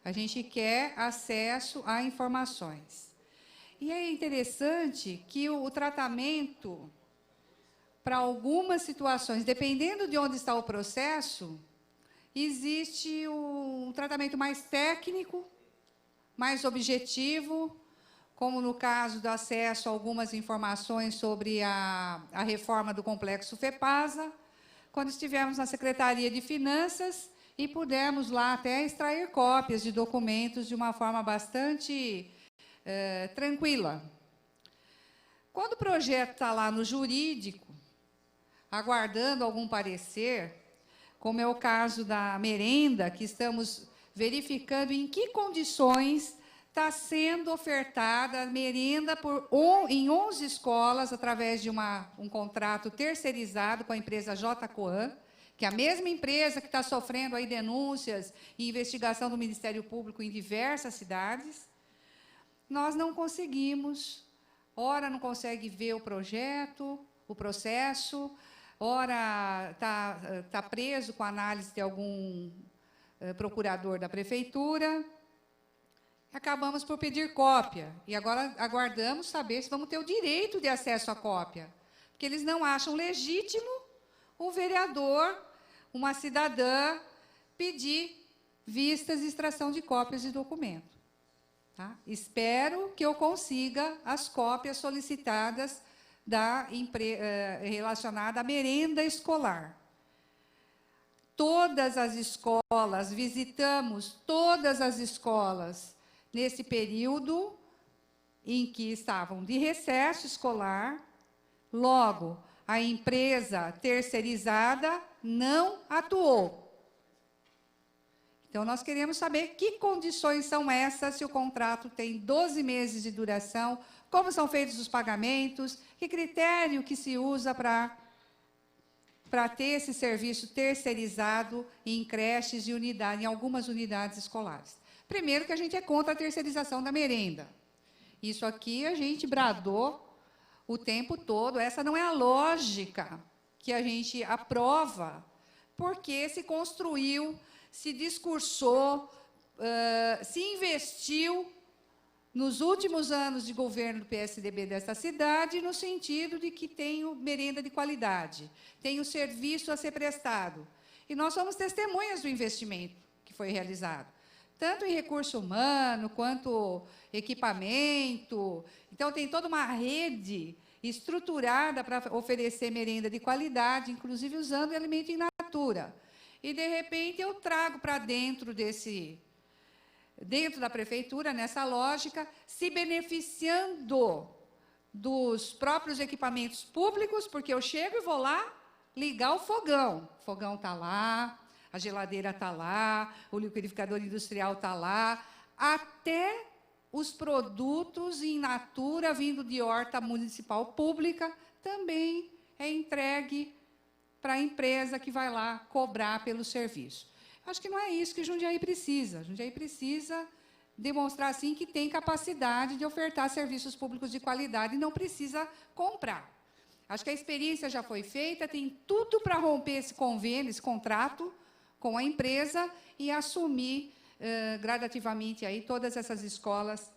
A gente quer acesso a informações. E é interessante que o tratamento, para algumas situações, dependendo de onde está o processo, existe um tratamento mais técnico, mais objetivo, como no caso do acesso a algumas informações sobre a reforma do complexo FEPASA, quando estivemos na Secretaria de Finanças e pudemos lá até extrair cópias de documentos de uma forma bastante tranquila. Quando o projeto está lá no jurídico, aguardando algum parecer, como é o caso da merenda, que estamos verificando em que condições está sendo ofertada a merenda em 11 escolas, através de um contrato terceirizado com a empresa J-Coan, que é a mesma empresa que está sofrendo aí denúncias e investigação do Ministério Público em diversas cidades. Nós não conseguimos, ora não consegue ver o projeto, o processo, ora está preso com a análise de algum procurador da prefeitura. Acabamos por pedir cópia. E agora aguardamos saber se vamos ter o direito de acesso à cópia. Porque eles não acham legítimo o vereador, uma cidadã, pedir vistas e extração de cópias de documento. Tá? Espero que eu consiga as cópias solicitadas relacionada à merenda escolar. Todas as escolas, visitamos todas as escolas nesse período em que estavam de recesso escolar. Logo, a empresa terceirizada não atuou. Então, nós queremos saber que condições são essas, se o contrato tem 12 meses de duração, como são feitos os pagamentos, que critério que se usa para ter esse serviço terceirizado em creches e em algumas unidades escolares. Primeiro, que a gente é contra a terceirização da merenda. Isso aqui a gente bradou o tempo todo. Essa não é a lógica que a gente aprova, porque se construiu, se discursou, se investiu nos últimos anos de governo do PSDB desta cidade, no sentido de que tem merenda de qualidade, tem o serviço a ser prestado. E nós somos testemunhas do investimento que foi realizado, tanto em recurso humano, quanto equipamento. Então, tem toda uma rede estruturada para oferecer merenda de qualidade, inclusive usando alimento in natura. E, de repente, eu trago para dentro da prefeitura, nessa lógica, se beneficiando dos próprios equipamentos públicos, porque eu chego e vou lá, ligar o fogão. O fogão está lá, a geladeira está lá, o liquidificador industrial está lá, até os produtos in natura vindo de horta municipal pública também é entregue para a empresa que vai lá cobrar pelo serviço. Acho que não é isso que Jundiaí precisa. Jundiaí precisa demonstrar, sim, que tem capacidade de ofertar serviços públicos de qualidade e não precisa comprar. Acho que a experiência já foi feita, tem tudo para romper esse convênio, esse contrato com a empresa e assumir gradativamente aí todas essas escolas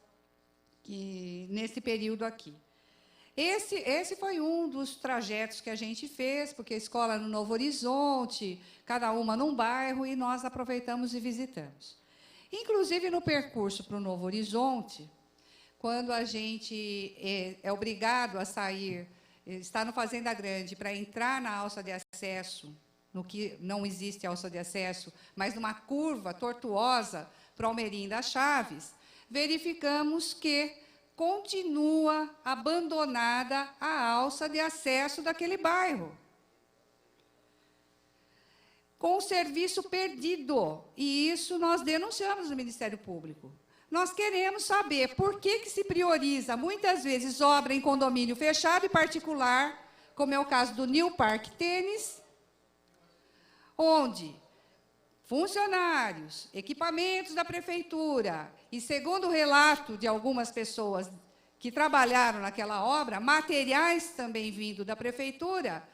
que, nesse período aqui. Esse foi um dos trajetos que a gente fez, porque a escola no Novo Horizonte, cada uma num bairro, e nós aproveitamos e visitamos. Inclusive, no percurso para o Novo Horizonte, quando a gente é obrigado a sair, está no Fazenda Grande, para entrar na alça de acesso, no que não existe alça de acesso, mas numa curva tortuosa para Almerim das Chaves, verificamos que continua abandonada a alça de acesso daquele bairro, com o serviço perdido. E isso nós denunciamos no Ministério Público. Nós queremos saber por que se prioriza, muitas vezes, obra em condomínio fechado e particular, como é o caso do New Park Tênis, onde funcionários, equipamentos da prefeitura, e, segundo o relato de algumas pessoas que trabalharam naquela obra, materiais também vindo da prefeitura,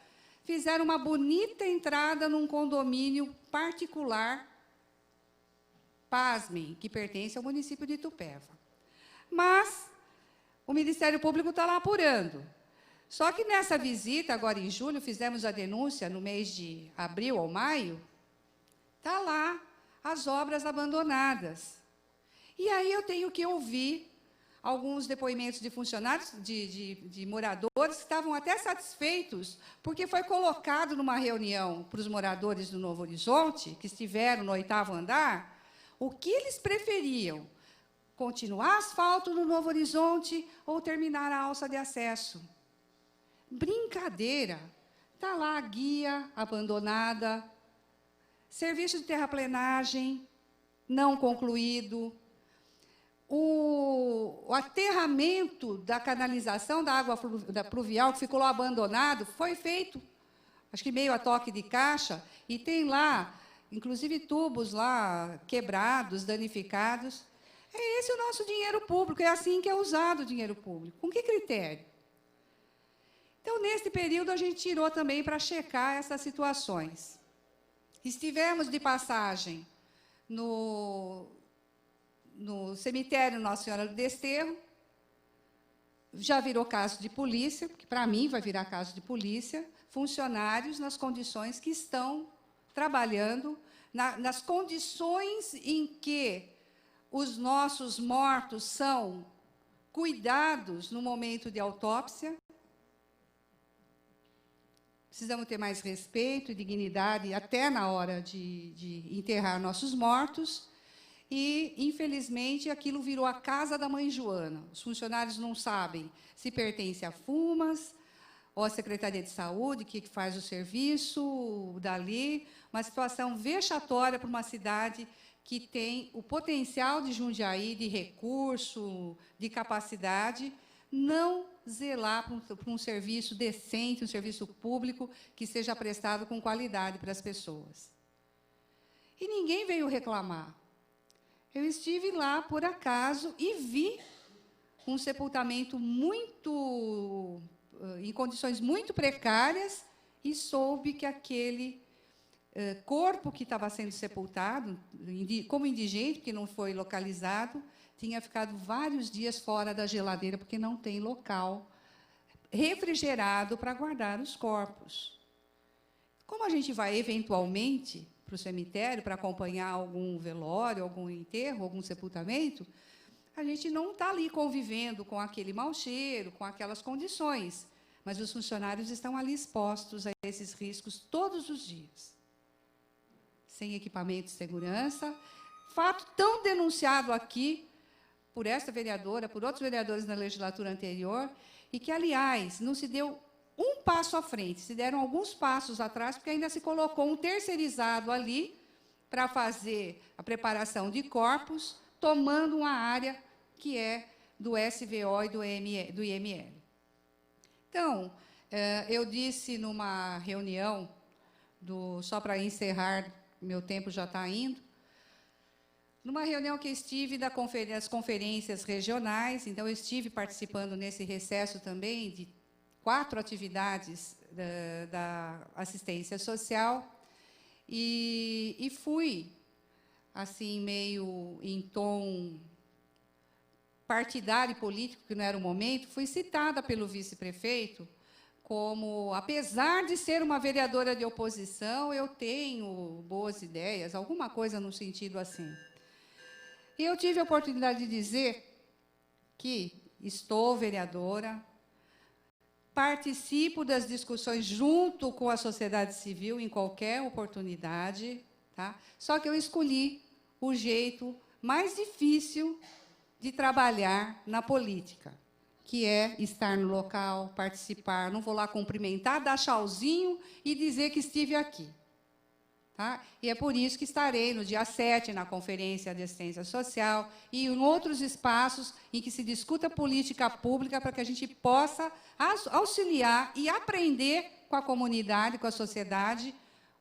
fizeram uma bonita entrada num condomínio particular, pasmem, que pertence ao município de Itupeva. Mas o Ministério Público está lá apurando. Só que nessa visita, agora em julho, fizemos a denúncia no mês de abril ou maio, está lá as obras abandonadas. E aí eu tenho que ouvir alguns depoimentos de funcionários, de moradores, que estavam até satisfeitos, porque foi colocado numa reunião para os moradores do Novo Horizonte, que estiveram no 8º andar, o que eles preferiam, continuar asfalto no Novo Horizonte ou terminar a alça de acesso. Brincadeira! Está lá a guia abandonada, serviço de terraplenagem não concluído, o aterramento da canalização da água pluvial, que ficou lá abandonado, foi feito, acho que meio a toque de caixa, e tem lá, inclusive, tubos lá quebrados, danificados. É esse o nosso dinheiro público, é assim que é usado o dinheiro público. Com que critério? Então, nesse período, a gente tirou também para checar essas situações. Estivemos de passagem no cemitério Nossa Senhora do Desterro, já virou caso de polícia, porque, para mim, vai virar caso de polícia, funcionários nas condições que estão trabalhando, nas condições em que os nossos mortos são cuidados no momento de autópsia. Precisamos ter mais respeito e dignidade até na hora de enterrar nossos mortos. E, infelizmente, aquilo virou a casa da mãe Joana. Os funcionários não sabem se pertence a FUMAS ou à Secretaria de Saúde, que faz o serviço dali. Uma situação vexatória para uma cidade que tem o potencial de Jundiaí, de recurso, de capacidade, não zelar por um serviço decente, um serviço público que seja prestado com qualidade para as pessoas. E ninguém veio reclamar. Eu estive lá, por acaso, e vi um sepultamento em condições muito precárias, e soube que aquele corpo que estava sendo sepultado, como indigente, que não foi localizado, tinha ficado vários dias fora da geladeira, porque não tem local refrigerado para guardar os corpos. Como a gente vai, eventualmente, para o cemitério para acompanhar algum velório, algum enterro, algum sepultamento, a gente não está ali convivendo com aquele mau cheiro, com aquelas condições, mas os funcionários estão ali expostos a esses riscos todos os dias, sem equipamento de segurança, fato tão denunciado aqui por esta vereadora, por outros vereadores na legislatura anterior, e que, aliás, não se deu um passo à frente, se deram alguns passos atrás, porque ainda se colocou um terceirizado ali para fazer a preparação de corpos, tomando uma área que é do SVO e do IML. Então, eu disse numa reunião, só para encerrar, meu tempo já está indo, numa reunião que estive das conferências regionais, então eu estive participando nesse recesso também de 4 atividades da assistência social, e fui, assim, meio em tom partidário e político, que não era o momento, fui citada pelo vice-prefeito como, apesar de ser uma vereadora de oposição, eu tenho boas ideias, alguma coisa no sentido assim. E eu tive a oportunidade de dizer que estou vereadora, participo das discussões junto com a sociedade civil em qualquer oportunidade, tá? Só que eu escolhi o jeito mais difícil de trabalhar na política, que é estar no local, participar, não vou lá cumprimentar, dar tchauzinho e dizer que estive aqui. Tá? E é por isso que estarei no dia 7, na Conferência de Assistência Social, e em outros espaços em que se discuta política pública para que a gente possa auxiliar e aprender com a comunidade, com a sociedade,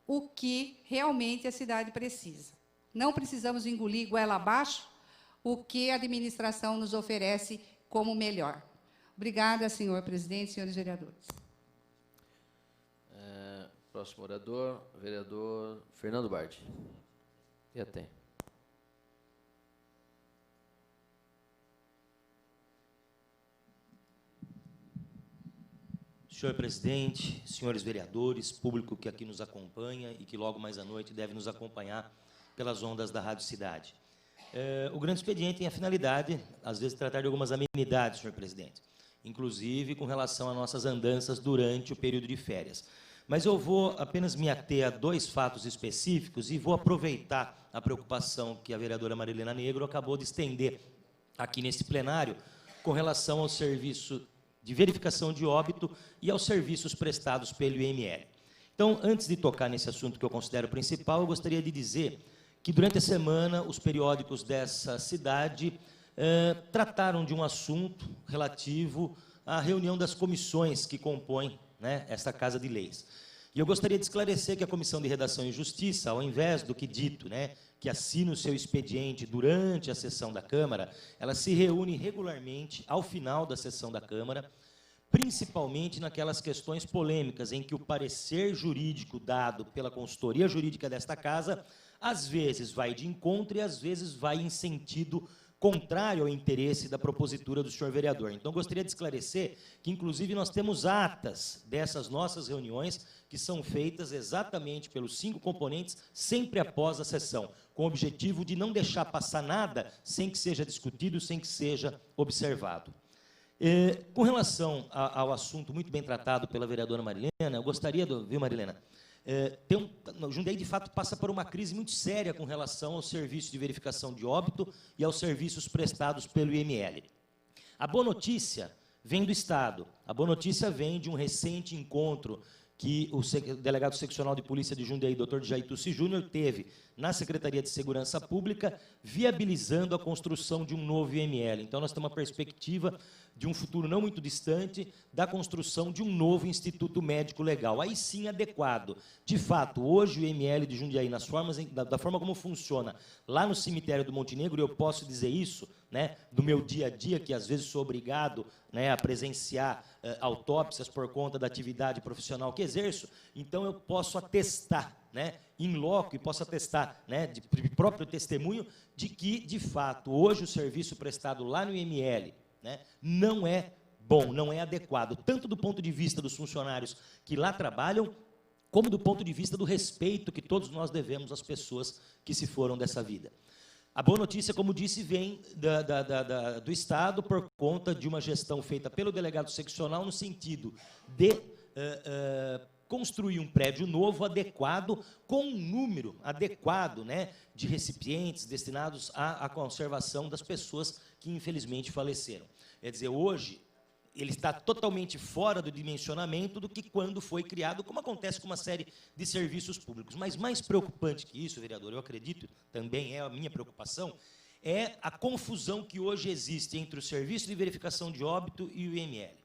o que realmente a cidade precisa. Não precisamos engolir goela abaixo o que a administração nos oferece como melhor. Obrigada, senhor presidente, senhores vereadores. Próximo orador, vereador Fernando Bardi. E até. Senhor presidente, senhores vereadores, público que aqui nos acompanha e que logo mais à noite deve nos acompanhar pelas ondas da Rádio Cidade. O grande expediente tem a finalidade, às vezes, de tratar de algumas amenidades, senhor presidente, inclusive com relação às nossas andanças durante o período de férias. Mas eu vou apenas me ater a 2 fatos específicos e vou aproveitar a preocupação que a vereadora Marilena Negro acabou de estender aqui nesse plenário com relação ao serviço de verificação de óbito e aos serviços prestados pelo IML. Então, antes de tocar nesse assunto que eu considero principal, eu gostaria de dizer que, durante a semana, os periódicos dessa cidade trataram de um assunto relativo à reunião das comissões que compõem, né, esta Casa de Leis. E eu gostaria de esclarecer que a Comissão de Redação e Justiça, ao invés do que dito, né, que assina o seu expediente durante a sessão da Câmara, ela se reúne regularmente ao final da sessão da Câmara, principalmente naquelas questões polêmicas em que o parecer jurídico dado pela consultoria jurídica desta Casa, às vezes vai de encontro e às vezes vai em sentido contrário ao interesse da propositura do senhor vereador. Então, gostaria de esclarecer que, inclusive, nós temos atas dessas nossas reuniões que são feitas exatamente pelos 5 componentes, sempre após a sessão, com o objetivo de não deixar passar nada sem que seja discutido, sem que seja observado. Com relação ao assunto muito bem tratado pela vereadora Marilena, eu gostaria, viu, Marilena, o Jundiaí, de fato, passa por uma crise muito séria com relação ao serviço de verificação de óbito e aos serviços prestados pelo IML. A boa notícia vem do Estado. A boa notícia vem de um recente encontro que o delegado seccional de polícia de Jundiaí, Dr. Jair Tussi Júnior, teve na Secretaria de Segurança Pública, viabilizando a construção de um novo IML. Então, nós temos uma perspectiva de um futuro não muito distante da construção de um novo Instituto Médico Legal, aí sim adequado. De fato, hoje o IML de Jundiaí, da forma como funciona lá no cemitério do Monte Negro, eu posso dizer isso, né, do meu dia a dia, que às vezes sou obrigado, né, a presenciar autópsias por conta da atividade profissional que exerço, então eu posso atestar, né, in loco, e posso atestar, né, de próprio testemunho, de que, de fato, hoje o serviço prestado lá no IML, né, não é bom, não é adequado, tanto do ponto de vista dos funcionários que lá trabalham, como do ponto de vista do respeito que todos nós devemos às pessoas que se foram dessa vida. A boa notícia, como disse, vem do Estado por conta de uma gestão feita pelo delegado seccional no sentido de construir um prédio novo, adequado, com um número adequado, né, de recipientes destinados à conservação das pessoas que, infelizmente, faleceram. Quer dizer, hoje, ele está totalmente fora do dimensionamento do que quando foi criado, como acontece com uma série de serviços públicos. Mas mais preocupante que isso, vereador, eu acredito, também é a minha preocupação, é a confusão que hoje existe entre o Serviço de Verificação de Óbito e o IML.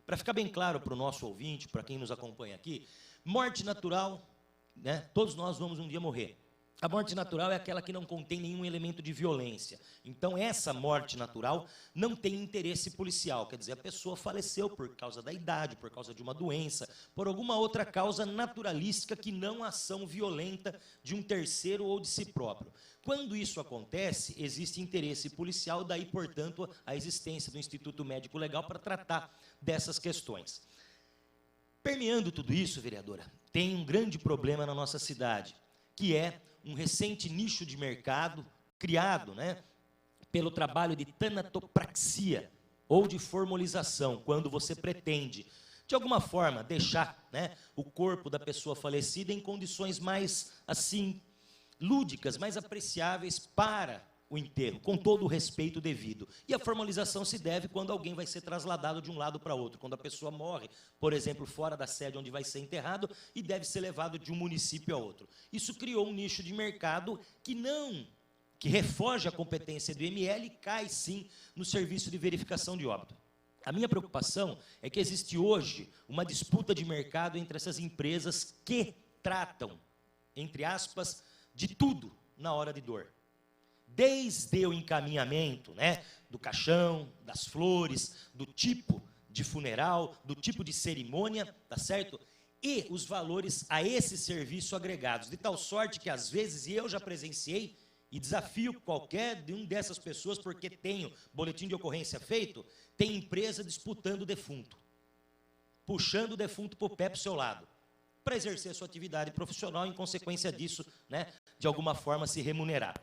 Para ficar bem claro para o nosso ouvinte, para quem nos acompanha aqui, morte natural, né, todos nós vamos um dia morrer. A morte natural é aquela que não contém nenhum elemento de violência. Então, essa morte natural não tem interesse policial. Quer dizer, a pessoa faleceu por causa da idade, por causa de uma doença, por alguma outra causa naturalística que não a ação violenta de um terceiro ou de si próprio. Quando isso acontece, existe interesse policial, daí, portanto, a existência do Instituto Médico Legal para tratar dessas questões. Permeando tudo isso, vereadora, tem um grande problema na nossa cidade, que é um recente nicho de mercado criado, né, pelo trabalho de tanatopraxia ou de formalização, quando você pretende, de alguma forma, deixar, né, o corpo da pessoa falecida em condições mais, assim, lúdicas, mais apreciáveis para o enterro, com todo o respeito devido. E a formalização se deve quando alguém vai ser trasladado de um lado para outro, quando a pessoa morre, por exemplo, fora da sede onde vai ser enterrado e deve ser levado de um município a outro. Isso criou um nicho de mercado que refoge a competência do IML e cai, sim, no serviço de verificação de óbito. A minha preocupação é que existe hoje uma disputa de mercado entre essas empresas que tratam, entre aspas, de tudo na hora de dor. Desde o encaminhamento, né, do caixão, das flores, do tipo de funeral, do tipo de cerimônia, tá certo? E os valores a esse serviço agregados, de tal sorte que, às vezes, e eu já presenciei, e desafio qualquer de um dessas pessoas, porque tenho boletim de ocorrência feito, tem empresa disputando o defunto, puxando o defunto para o pé para o seu lado, para exercer sua atividade profissional, em consequência disso, né, de alguma forma se remunerar.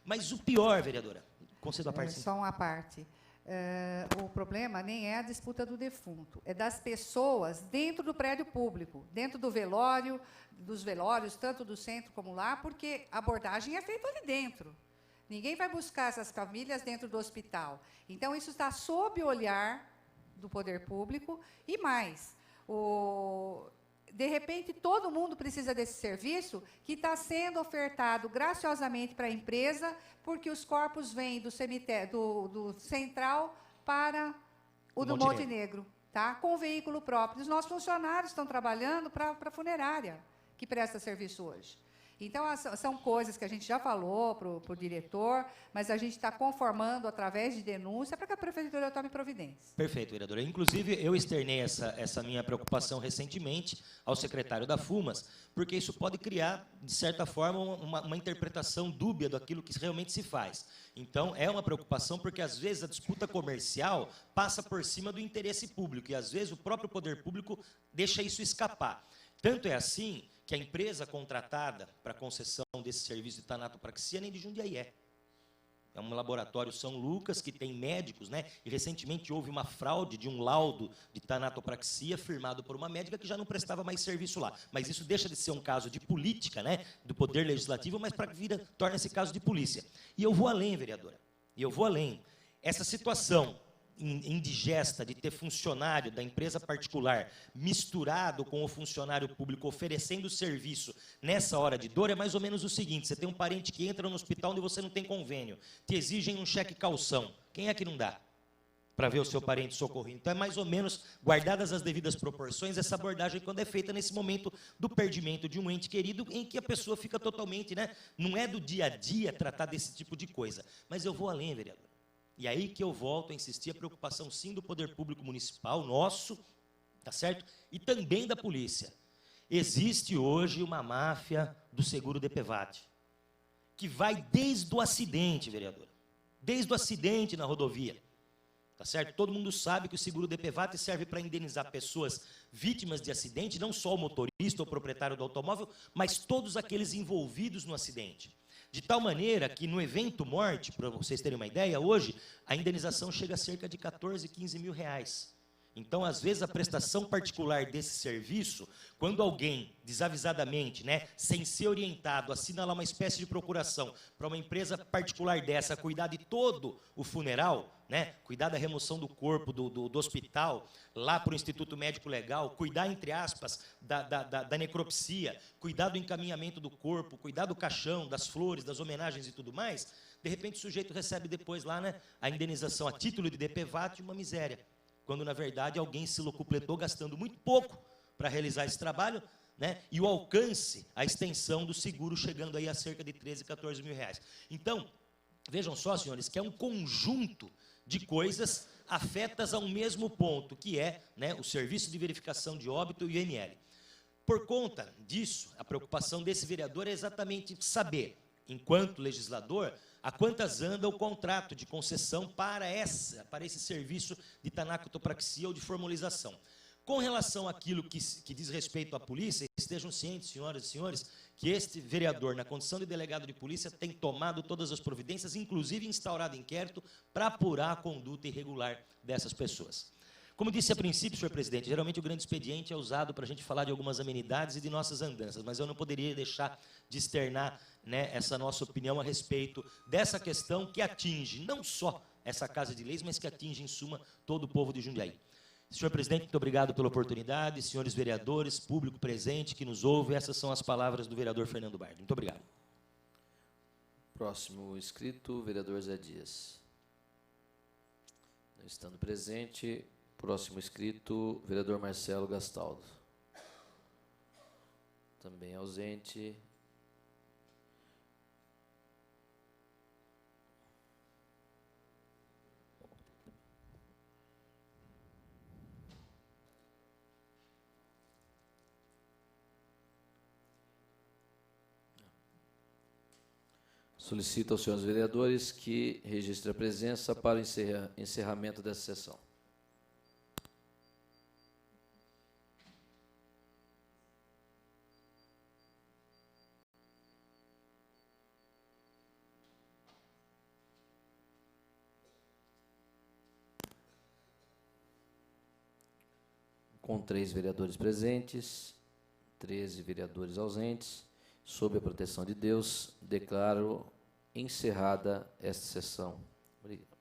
Mas o pior, vereadora, concedo a parte. Só uma parte. O problema nem é a disputa do defunto, é das pessoas dentro do prédio público, dentro do velório, dos velórios, tanto do centro como lá, porque a abordagem é feita ali dentro. Ninguém vai buscar essas famílias dentro do hospital. Então, isso está sob o olhar do poder público e mais. De repente, todo mundo precisa desse serviço que está sendo ofertado graciosamente para a empresa, porque os corpos vêm do cemitério, do central para o do Montenegro, tá? Com veículo próprio. Os nossos funcionários estão trabalhando para a funerária, que presta serviço hoje. Então, são coisas que a gente já falou para o diretor, mas a gente está conformando através de denúncia para que a prefeitura tome providência. Perfeito, vereadora. Inclusive, eu externei essa minha preocupação recentemente ao secretário da FUMAS, porque isso pode criar, de certa forma, uma interpretação dúbia daquilo que realmente se faz. Então, é uma preocupação, porque, às vezes, a disputa comercial passa por cima do interesse público, e, às vezes, o próprio poder público deixa isso escapar. Tanto é assim que a empresa contratada para a concessão desse serviço de tanatopraxia nem de Jundiaí é. É um laboratório São Lucas, que tem médicos, né? E recentemente houve uma fraude de um laudo de tanatopraxia firmado por uma médica que já não prestava mais serviço lá. Mas isso deixa de ser um caso de política, né? Do poder legislativo, mas torna esse caso de polícia. E eu vou além, vereadora. E eu vou além. Essa situação indigesta de ter funcionário da empresa particular misturado com o funcionário público oferecendo serviço nessa hora de dor é mais ou menos o seguinte: você tem um parente que entra no hospital onde você não tem convênio, te exigem um cheque calção. Quem é que não dá para ver o seu parente socorrido? Então é mais ou menos, guardadas as devidas proporções, essa abordagem quando é feita nesse momento do perdimento de um ente querido, em que a pessoa fica totalmente, né, não é do dia a dia tratar desse tipo de coisa. Mas eu vou além, vereador. E aí que eu volto a insistir, a preocupação, sim, do poder público municipal, nosso, tá certo? E também da polícia. Existe hoje uma máfia do seguro DPVAT, que vai desde o acidente, vereadora, desde o acidente na rodovia, tá certo? Todo mundo sabe que o seguro DPVAT serve para indenizar pessoas vítimas de acidente, não só o motorista ou o proprietário do automóvel, mas todos aqueles envolvidos no acidente. De tal maneira que, no evento morte, para vocês terem uma ideia, hoje, a indenização chega a cerca de 14, 15 mil reais. Então, às vezes, a prestação particular desse serviço, quando alguém, desavisadamente, né, sem ser orientado, assina lá uma espécie de procuração para uma empresa particular dessa cuidar de todo o funeral, né, cuidar da remoção do corpo do hospital, lá para o Instituto Médico Legal, cuidar, entre aspas, da necropsia, cuidar do encaminhamento do corpo, cuidar do caixão, das flores, das homenagens e tudo mais, de repente o sujeito recebe depois lá, né, a indenização a título de DPVAT, uma miséria. Quando, na verdade, alguém se locupletou gastando muito pouco para realizar esse trabalho, né? E o alcance, a extensão do seguro chegando aí a cerca de 13, 14 mil reais. Então, vejam só, senhores, que é um conjunto de coisas afetas a um mesmo ponto, que é, né, o Serviço de Verificação de Óbito e o IML. Por conta disso, a preocupação desse vereador é exatamente saber, enquanto legislador, a quantas anda o contrato de concessão para esse serviço de tanacotopraxia ou de formalização. Com relação àquilo que diz respeito à polícia, estejam cientes, senhoras e senhores, que este vereador, na condição de delegado de polícia, tem tomado todas as providências, inclusive instaurado inquérito para apurar a conduta irregular dessas pessoas. Como disse a princípio, senhor presidente, geralmente o grande expediente é usado para a gente falar de algumas amenidades e de nossas andanças, mas eu não poderia deixar de externar, né, essa nossa opinião a respeito dessa questão que atinge não só essa Casa de Leis, mas que atinge, em suma, todo o povo de Jundiaí. Senhor presidente, muito obrigado pela oportunidade, senhores vereadores, público presente que nos ouve, essas são as palavras do vereador Fernando Bardi. Muito obrigado. Próximo inscrito, vereador Zé Dias. Não estando presente, próximo inscrito, vereador Marcelo Gastaldo. Também ausente. Solicito aos senhores vereadores que registrem a presença para o encerramento dessa sessão. Com 3 vereadores presentes, 13 vereadores ausentes, sob a proteção de Deus, declaro encerrada esta sessão. Obrigado.